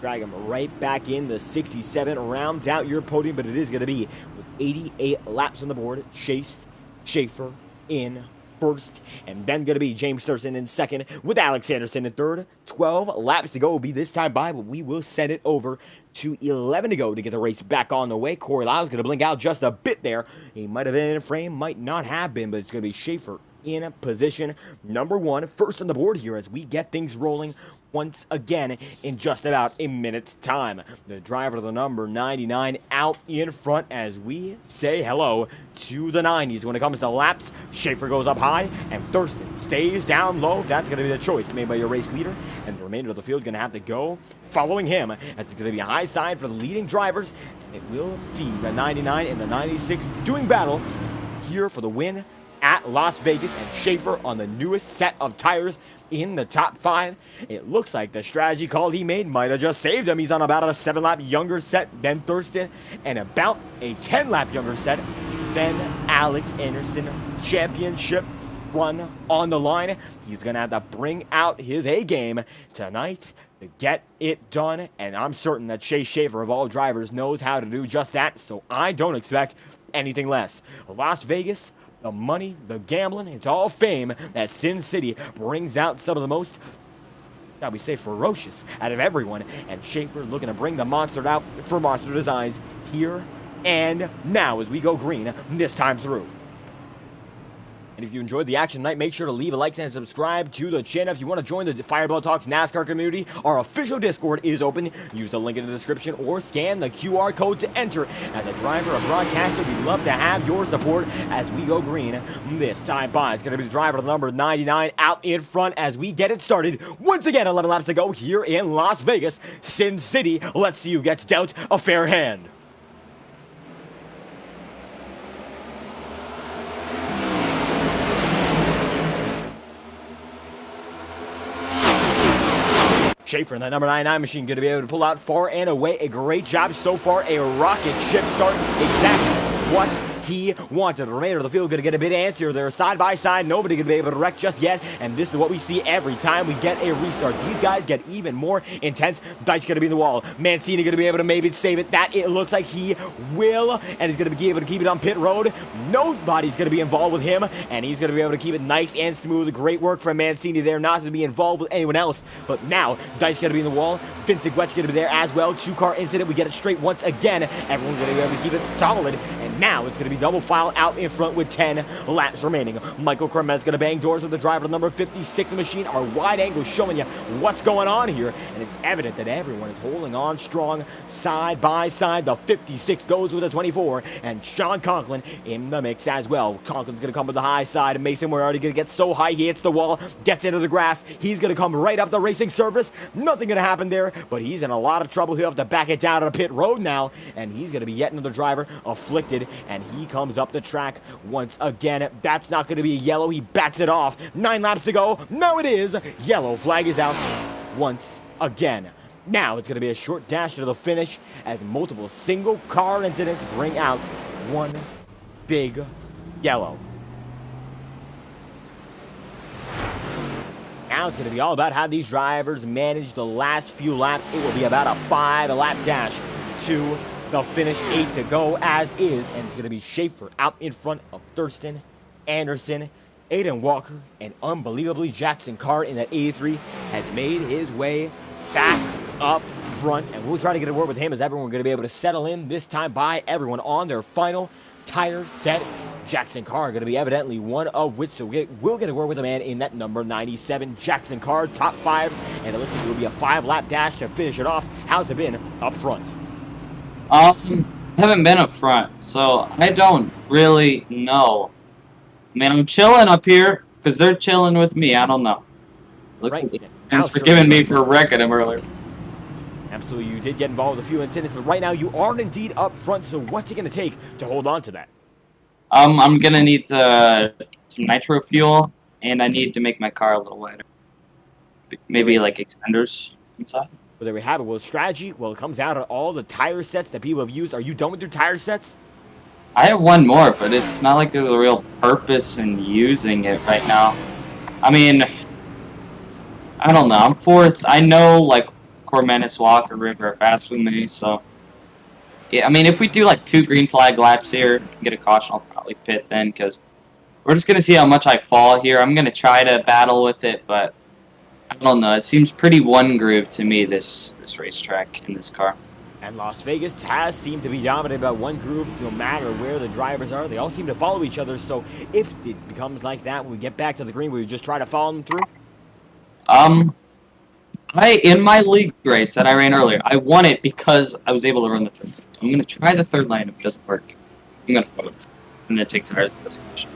Drag him right back in. The 67 rounds out your podium, but it is going to be with 88 laps on the board. Chase Schaefer in first, and then going to be James Thurston in second, with Alex Anderson in third. 12 laps to go will be this time by, but we will send it over to 11 to go to get the race back on the way. Corey Lyles going to blink out just a bit there. He might have been in frame, might not have been, but it's going to be Schaefer in position number 1, first on the board here as we get things rolling once again in just about a minute's time. The driver of the number 99 out in front as we say hello to the 90s. When it comes to laps, Schaefer goes up high and Thurston stays down low. That's going to be the choice made by your race leader, and the remainder of the field going to have to go following him, as it's going to be a high side for the leading drivers. It will be the 99 and the 96 doing battle here for the win at Las Vegas, and Schaefer on the newest set of tires in the top 5. It looks like the strategy call he made might have just saved him. He's on about a 7-lap younger set than Thurston, and about a 10-lap younger set than Alex Anderson. Championship run on the line. He's going to have to bring out his A-game tonight to get it done, and I'm certain that Chase Schaefer, of all drivers, knows how to do just that, so I don't expect anything less. Las Vegas the money, the gambling, it's all fame that Sin City brings out some of the most, shall we say, ferocious out of everyone. And Schaefer looking to bring the monster out for Monster Designs here and now as we go green this time through. And if you enjoyed the action tonight, make sure to leave a like and subscribe to the channel. If you want to join the Fireball Talks NASCAR community, our official Discord is open. Use the link in the description or scan the QR code to enter. As a driver or broadcaster, we'd love to have your support as we go green this time by. It's going to be the driver number 99 out in front as we get it started. Once again, 11 laps to go here in Las Vegas, Sin City. Let's see who gets dealt a fair hand. Schaefer in that number 99 machine going to be able to pull out far and away. A great job so far. A rocket ship start. Exactly what he wanted. The remainder of the field going to get a bit antsier. They're side by side. Nobody going to be able to wreck just yet. And this is what we see every time we get a restart. These guys get even more intense. Dyke's going to be in the wall. Mancini going to be able to maybe save it. That it looks like he will. And he's going to be able to keep it on pit road. Nobody's going to be involved with him. And he's going to be able to keep it nice and smooth. Great work from Mancini there. Not to be involved with anyone else. But now, Dyke's going to be in the wall. Vincent Guetch going to be there as well. Two-car incident. We get it straight once again. Everyone's going to be able to keep it solid. And now it's going to be double file out in front with 10 laps remaining. Michael Cremez going to bang doors with the driver number 56 machine. Our wide angle showing you what's going on here. And it's evident that everyone is holding on strong side by side. The 56 goes with the 24. And Sean Conklin in the mix as well. Conklin's going to come with the high side. Mason, we're already going to get so high he hits the wall, gets into the grass. He's going to come right up the racing surface. Nothing going to happen there, but he's in a lot of trouble. He'll have to back it down to the pit road now. And he's going to be yet another driver afflicted. And he comes up the track once again. That's not going to be a yellow. He bats it off. 9 laps to go. No, it is. Yellow flag is out once again. Now it's going to be a short dash to the finish as multiple single car incidents bring out one big yellow. Now it's going to be all about how these drivers manage the last few laps. It will be about a 5-lap dash to the finish. 8 to go as is, and it's going to be Schaefer out in front of Thurston, Anderson, Aiden Walker, and unbelievably Jackson Carr in that 83 has made his way back up front, and we'll try to get a word with him as everyone going to be able to settle in this time by everyone on their final tire set. Jackson Carr going to be evidently one of which, so we'll get a word with a man in that number 97. Jackson Carr, top 5, and it looks like it will be a 5-lap dash to finish it off. How's it been up front? I haven't been up front, so I don't really know. I mean, I'm chilling up here because they're chilling with me. I don't know. Looks Right. like thanks for giving me for wrecking him earlier. Absolutely, you did get involved with a few incidents, but right now you are indeed up front, so what's it going to take to hold on to that? I'm gonna need some nitro fuel, and I need to make my car a little lighter. Maybe like extenders inside. Well, there we have it. Well, strategy, well, it comes out of all the tire sets that people have used. Are you done with your tire sets? I have one more, but it's not like there's a real purpose in using it right now. I mean, I don't know. I'm 4th. I know, like, Cormenis, Walker, River are fast with me, so... Yeah, I mean, if we do, like, 2 green flag laps here, get a caution, I'll probably pit then, because we're just going to see how much I fall here. I'm going to try to battle with it, but I don't know. It seems pretty one-groove to me, this racetrack in this car. And Las Vegas has seemed to be dominated by one groove no matter where the drivers are. They all seem to follow each other, so if it becomes like that when we get back to the green, will you just try to follow them through? In my league race that I ran earlier, I won it because I was able to run the third. I'm going to try the third line. If it doesn't work, I'm going to follow it. I'm going to take tires at this position.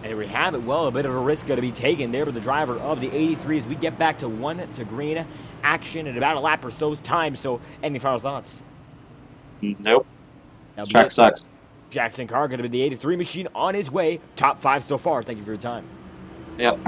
And there we have it. Well, a bit of a risk going to be taken there by the driver of the 83 as we get back to 1 to green action in about a lap or so's time. So, any final thoughts? Nope. This track sucks. Jackson Carr going to be the 83 machine on his way. Top 5 so far. Thank you for your time. Yep.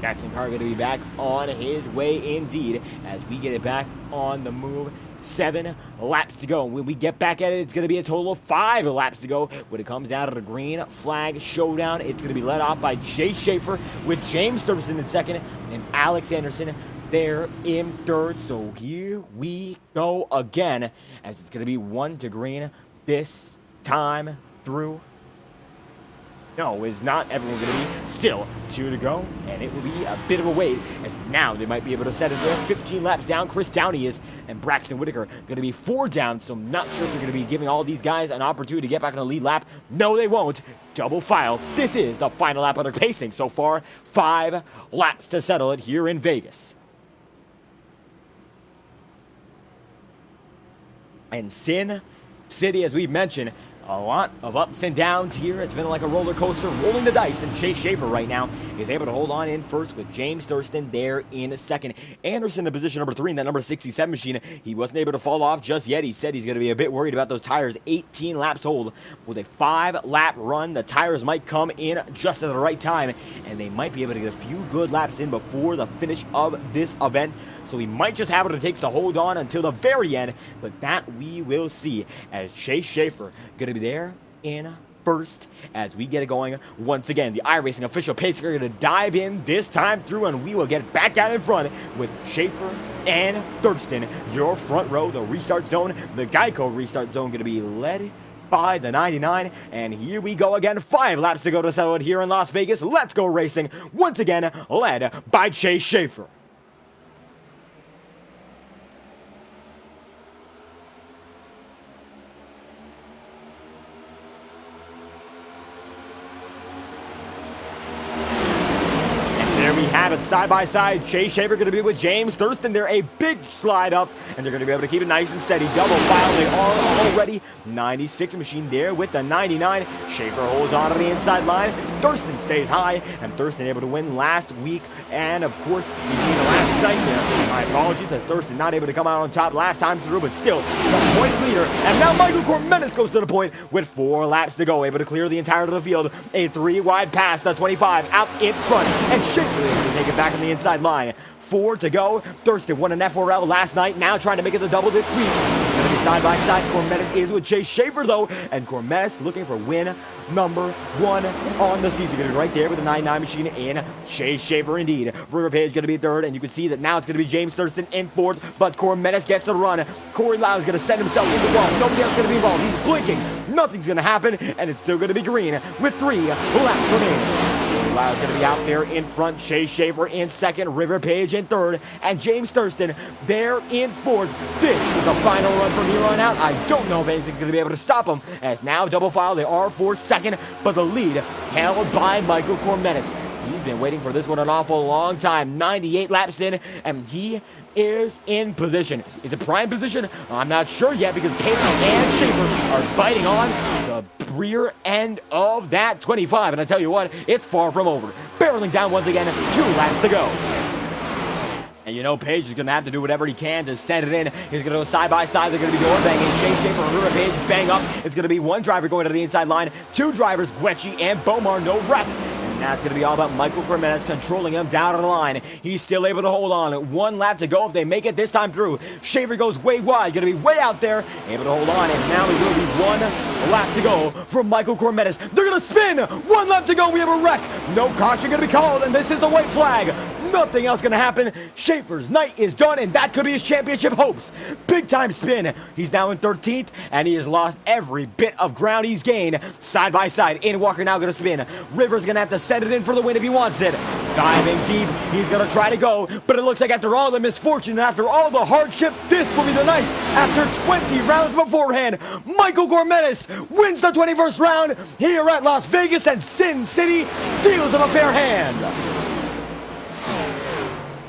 Jackson Carr going to be back on his way indeed as we get it back on the move. 7 laps to go. When we get back at it, it's going to be a total of 5 laps to go. When it comes out of the green flag showdown, it's going to be led off by Jay Schaefer with James Thurston in 2nd and Alex Anderson there in 3rd. So here we go again as it's going to be 1 to green this time through. No, is not everyone going to be. Still 2 to go, and it will be a bit of a wait, as now they might be able to set it there. 15 laps down, Chris Downey is, and Braxton Whitaker going to be 4 down, so I'm not sure if they're going to be giving all these guys an opportunity to get back on the lead lap. No, they won't. Double file. This is the final lap of their pacing so far. 5 laps to settle it here in Vegas. And Sin City, as we've mentioned, a lot of ups and downs here. It's been like a roller coaster, rolling the dice, and Chase Schaefer right now is able to hold on in first with James Thurston there in second. Anderson in position number 3 in that number 67 machine. He wasn't able to fall off just yet. He said he's going to be a bit worried about those tires. 18 laps hold with a 5-lap run. The tires might come in just at the right time, and they might be able to get a few good laps in before the finish of this event. So he might just have what it takes to hold on until the very end, but that we will see, as Chase Schaefer going to be there in first as we get it going once again. The iRacing official pacer are going to dive in this time through, and we will get back out in front with Schaefer and Thurston. Your front row, the restart zone, the Geico restart zone, going to be led by the 99, and here we go again. 5 laps to go to settle it here in Las Vegas. Let's go racing once again, led by Chase Schaefer. There we have it, side by side. Chase Schaefer going to be with James Thurston. They're a big slide up, and they're going to be able to keep it nice and steady. Double file, they are already. 96 machine there with the 99. Schaefer holds on to the inside line. Thurston stays high, and Thurston able to win last week, and of course, he beat the last night there. My apologies, as Thurston not able to come out on top last time through, but still, the points leader. And now Michael Cormenis goes to the point with 4 laps to go, able to clear the entire of the field. A 3-wide pass, the 25 out in front, and Schaefer able to take it back on the inside line. 4 to go. Thurston won an FORL last night, now trying to make it the double this week. It's going to be side by side. Cormenis is with Chase Schaefer though, and Cormenis looking for win number 1 on the season. Going to be right there with the 99 machine in Chase Schaefer indeed. River Page going to be 3rd, and you can see that now it's going to be James Thurston in 4th, but Cormenis gets the run. Corey Lau is going to send himself in the wall. Nobody else is going to be involved. He's blinking. Nothing's going to happen, and it's still going to be green with 3 laps remaining. Lau's going to be out there in front. Chase Schaefer in 2nd. River Page in 3rd. And James Thurston there in 4th. This is the final run from here on out. I don't know if anything's going to be able to stop him, as now double file. They are for 2nd, but the lead held by Michael Cormenis. He's been waiting for this one an awful long time. 98 laps in, and he is in position. Is it prime position? I'm not sure yet, because Taylor and Schaefer are biting on the rear end of that 25. And I tell you what, it's far from over. Barreling down once again, 2 laps to go. And you know Page is going to have to do whatever he can to send it in. He's going to go side by side. They're going to be door banging. Chase Schaefer and River Page bang up. It's going to be 1 driver going to the inside line. 2 drivers, Guecci and Bomar, no wreck. Now it's going to be all about Michael Cormenis controlling him down on the line. He's still able to hold on. 1 lap to go if they make it this time through. Schaefer goes way wide, going to be way out there, able to hold on, and now it will be 1 lap to go for Michael Cormenis. They're going to spin. 1 lap to go. We have a wreck. No caution going to be called, and this is the white flag. Nothing else going to happen. Schaefer's night is done, and that could be his championship hopes. Big time spin. He's now in 13th, and he has lost every bit of ground he's gained. Side by side, in Walker now going to spin. River's going to have to send it in for the win if he wants it. Diving deep, he's going to try to go, but it looks like after all the misfortune and after all the hardship, this will be the night. After 20 rounds beforehand, Michael Cormenis wins the 21st round here at Las Vegas, and Sin City deals him a fair hand.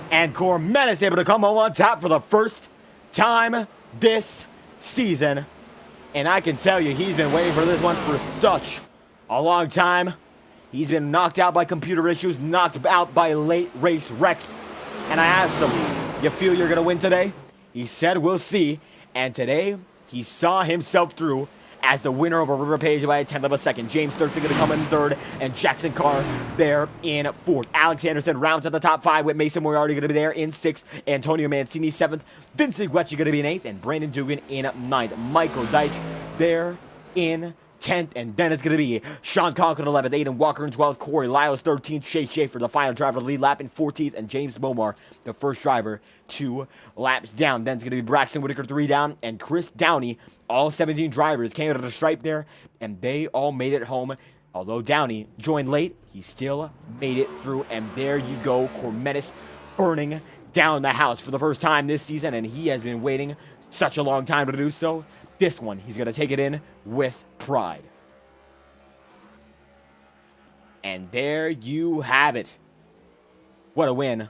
And Cormenis able to come home on top for the first time this season. And I can tell you, he's been waiting for this one for such a long time. He's been knocked out by computer issues, knocked out by late race wrecks. And I asked him, you feel you're going to win today? He said, we'll see. And today, he saw himself through as the winner over River Page by a 10th of a second. James Thurston going to come in 3rd, and Jackson Carr there in 4th. Alex Anderson rounds at the top 5 with Mason Moriarty going to be there in 6th. Antonio Mancini 7th. Vincent Guecci going to be in 8th, and Brandon Dugan in 9th. Michael Deitch there in 10th, and then it's going to be Sean Conklin 11th, Aiden Walker in 12th, Corey Lyles 13th, Chase Schaefer, the final driver, lead lap in 14th, and James Bomar, the first driver, 2 laps down. Then it's going to be Braxton Whitaker 3 down, and Chris Downey. All 17 drivers came out of the stripe there, and they all made it home Although Downey joined late, he still made it through, and there you go, Cormetis burning down the house for the first time this season, and he has been waiting such a long time to do so. This one, he's going to take it in with pride. And there you have it. What a win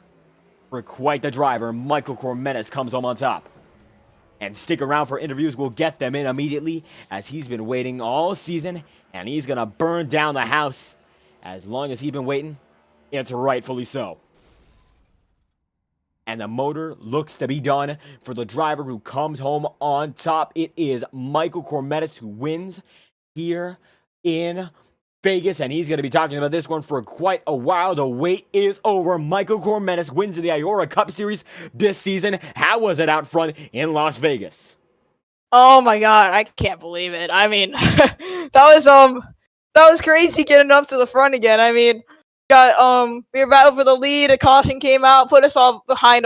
for quite the driver. Michael Cormetis comes home on top. And stick around for interviews. We'll get them in immediately, as he's been waiting all season, and he's going to burn down the house. As long as he's been waiting, it's rightfully so. And the motor looks to be done for the driver who comes home on top. It is Michael Cormetis who wins here in Vegas, and he's going to be talking about this one for quite a while. The wait is over. Michael Cormetis wins the IORA Cup Series this season. How was it out front in Las Vegas? Oh my god, I can't believe it. I mean, that was crazy getting up to the front again. I mean, we were battling for the lead. A caution came out, put us all behind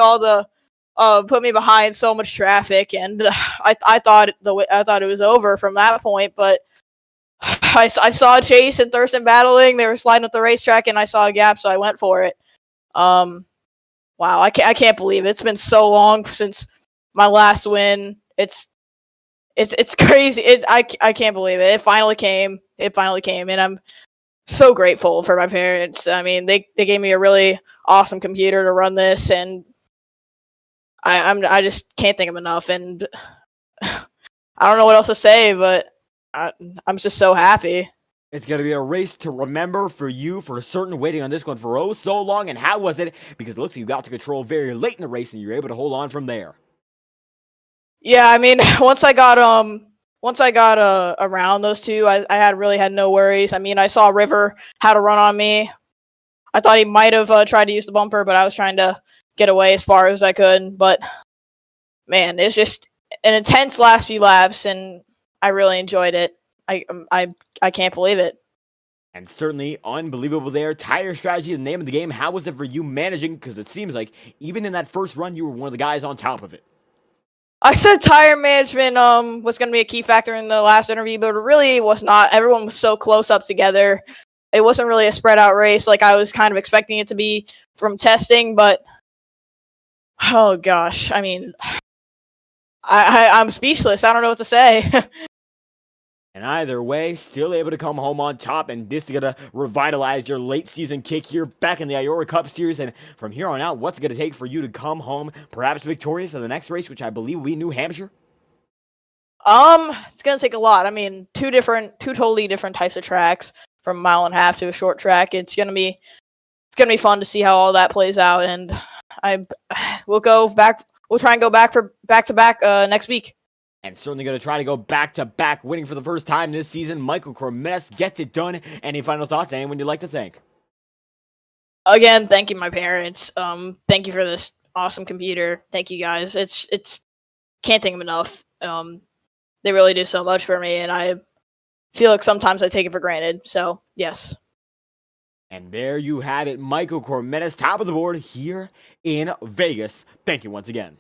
put me behind so much traffic, and I thought it was over from that point. But I saw Chase and Thurston battling. They were sliding up the racetrack, and I saw a gap, so I went for it. Wow, I can't believe it. It's been so long since my last win. It's crazy. I can't believe it. It finally came, and I'm so grateful for my parents. I mean, they gave me a really awesome computer to run this, and I just can't thank them enough. And I don't know what else to say, but I'm just so happy. It's going to be a race to remember for you for certain, waiting on this one for oh so long. And how was it? Because it looks like you got to control very late in the race, and you were able to hold on from there. Yeah, I mean, once I got around those two, I really had no worries. I mean, I saw River had a run on me. I thought he might have tried to use the bumper, but I was trying to get away as far as I could. But man, it's just an intense last few laps, and I really enjoyed it. I can't believe it. And certainly unbelievable there. Tire strategy, the name of the game. How was it for you managing? Because it seems like even in that first run, you were one of the guys on top of it. I said tire management was going to be a key factor in the last interview, but it really was not. Everyone was so close up together. It wasn't really a spread out race like I was kind of expecting it to be from testing, but oh gosh, I mean, I'm speechless. I don't know what to say. And either way, still able to come home on top, and this is going to revitalize your late season kick here back in the IORA Cup Series. And from here on out, what's it going to take for you to come home perhaps victorious in the next race, which I believe will be New Hampshire? It's going to take a lot. I mean, two totally different types of tracks, from a mile and a half to a short track. It's going to be fun to see how all that plays out, and we'll try and go back to back next week. And certainly going to try to go back-to-back, winning for the first time this season. Michael Cormetis gets it done. Any final thoughts? Anyone you'd like to thank? Again, thank you, my parents. Thank you for this awesome computer. Thank you, guys. It's can't thank them enough. They really do so much for me, and I feel like sometimes I take it for granted. So, yes. And there you have it. Michael Cormetis, top of the board here in Vegas. Thank you once again.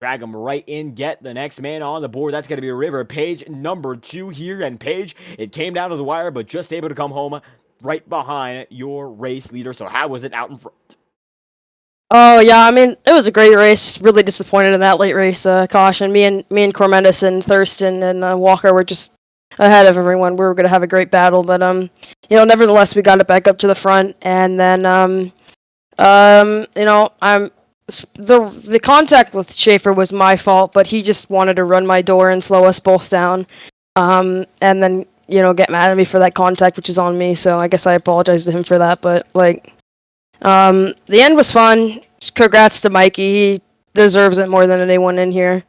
Drag him right in, get the next man on the board. That's going to be River Page, number 2 here. And Page, it came down to the wire, but just able to come home right behind your race leader. So how was it out in front? Oh yeah, I mean, it was a great race. Really disappointed in that late race caution. Me and Cormetis and Thurston and Walker were just ahead of everyone. We were going to have a great battle, but nevertheless, we got it back up to the front. And then the contact with Schaefer was my fault, but he just wanted to run my door and slow us both down, and then get mad at me for that contact, which is on me. So I guess I apologize to him for that. But the end was fun. Congrats to Mikey. He deserves it more than anyone in here.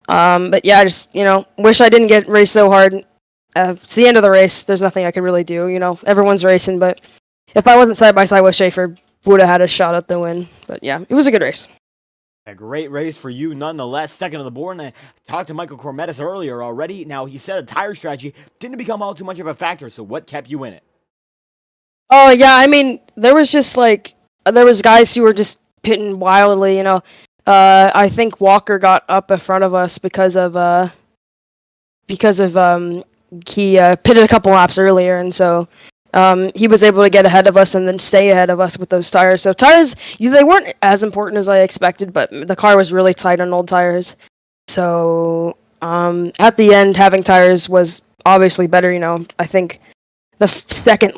But yeah, I just wish I didn't get raced so hard. It's the end of the race. There's nothing I could really do. Everyone's racing, but if I wasn't side by side with Schaefer, would have had a shot at the win. But yeah, it was a good race. A great race for you nonetheless. Second on the board, and I talked to Michael Cormetis earlier already. Now, he said a tire strategy didn't become all too much of a factor, so what kept you in it? Oh yeah, I mean, there was guys who were just pitting wildly, I think Walker got up in front of us because of pitted a couple laps earlier, and so he was able to get ahead of us and then stay ahead of us with those tires. So tires, they weren't as important as I expected, but the car was really tight on old tires. So at the end, having tires was obviously better. I think the second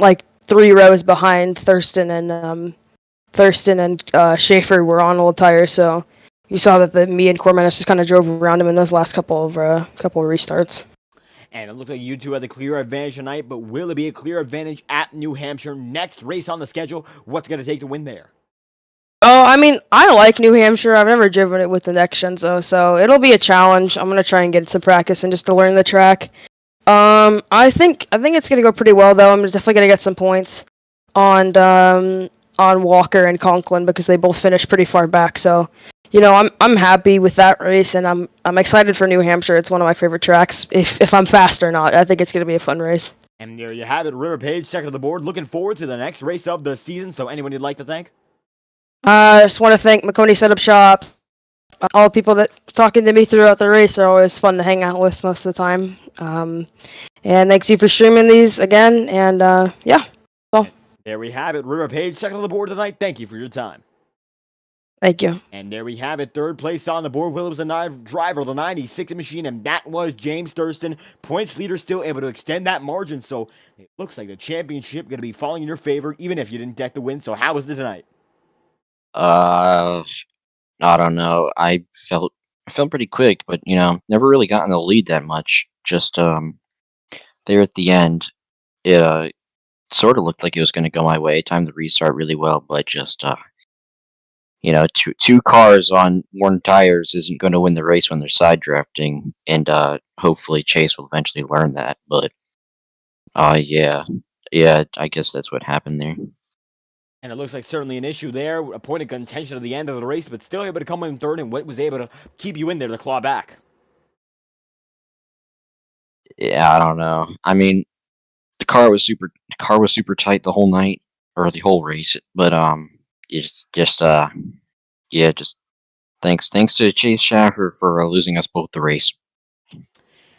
3 rows behind Thurston and Schaefer were on old tires, so you saw that me and Cormenis just kind of drove around him in those last couple of restarts. And it looks like you two have the clear advantage tonight, but will it be a clear advantage at New Hampshire? Next race on the schedule, what's going to take to win there? Oh, I mean, I like New Hampshire. I've never driven it with the Next-Gen, so it'll be a challenge. I'm going to try and get some practice and just to learn the track. I think it's going to go pretty well, though. I'm definitely going to get some points on Walker and Conklin because they both finished pretty far back. So, I'm happy with that race, and I'm excited for New Hampshire. It's one of my favorite tracks. If I'm fast or not, I think it's going to be a fun race. And there you have it, River Page, second on the board. Looking forward to the next race of the season. So, anyone you'd like to thank? I just want to thank Makoni Setup Shop. All the people that talking to me throughout the race are always fun to hang out with most of the time. And thanks you for streaming these again. And yeah. So. There we have it, River Page, second on the board tonight. Thank you for your time. Thank you. And there we have it, third place on the board. Will was the driver of the 96 machine, and that was James Thurston. Points leader still able to extend that margin, so it looks like the championship going to be falling in your favor, even if you didn't deck the win. So how was it tonight? I don't know. I felt pretty quick, but never really got in the lead that much. Just there at the end, it sort of looked like it was going to go my way. Timed the restart really well, but just two cars on worn tires isn't going to win the race when they're side drafting, and hopefully Chase will eventually learn that. But yeah, I guess that's what happened there. And it looks like certainly an issue there. A point of contention at the end of the race, but still able to come in third, and what was able to keep you in there to claw back? Yeah, I don't know. I mean, the car was super tight the whole night or the whole race, but it's just thanks to Chase Schaffer for losing us both the race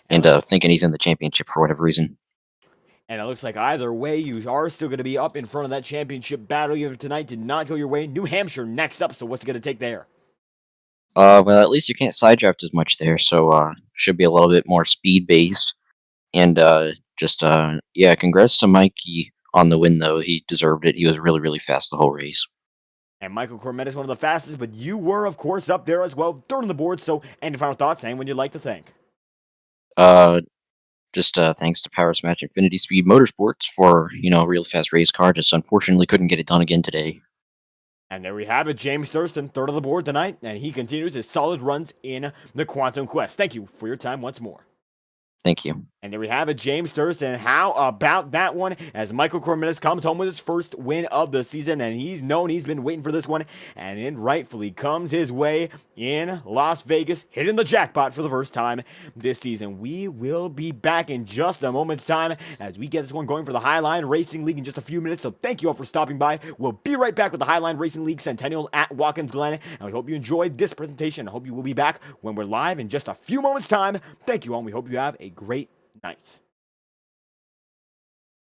and thinking he's in the championship for whatever reason. And it looks like either way, you are still going to be up in front of that championship battle. You tonight did not go your way. New Hampshire next up, so what's it going to take there? Well, at least you can't side draft as much there, so should be a little bit more speed based. And congrats to Mikey on the win, though. He deserved it. He was really, really fast the whole race. And Michael Cormet is one of the fastest, but you were, of course, up there as well, third on the board. So, any final thoughts? Anyone you'd like to thank? Just thanks to Power Smash Infinity Speed Motorsports for, real fast race car. Just unfortunately couldn't get it done again today. And there we have it, James Thurston, third on the board tonight, and he continues his solid runs in the Quantum Quest. Thank you for your time once more. Thank you. And there we have it, James Thurston. How about that one as Michael Cormenis comes home with his first win of the season, and he's been waiting for this one, and it rightfully comes his way in Las Vegas, hitting the jackpot for the first time this season. We will be back in just a moment's time as we get this one going for the Highline Racing League in just a few minutes, so thank you all for stopping by. We'll be right back with the Highline Racing League Centennial at Watkins Glen, and we hope you enjoyed this presentation. I hope you will be back when we're live in just a few moments' time. Thank you all, and we hope you have a great night.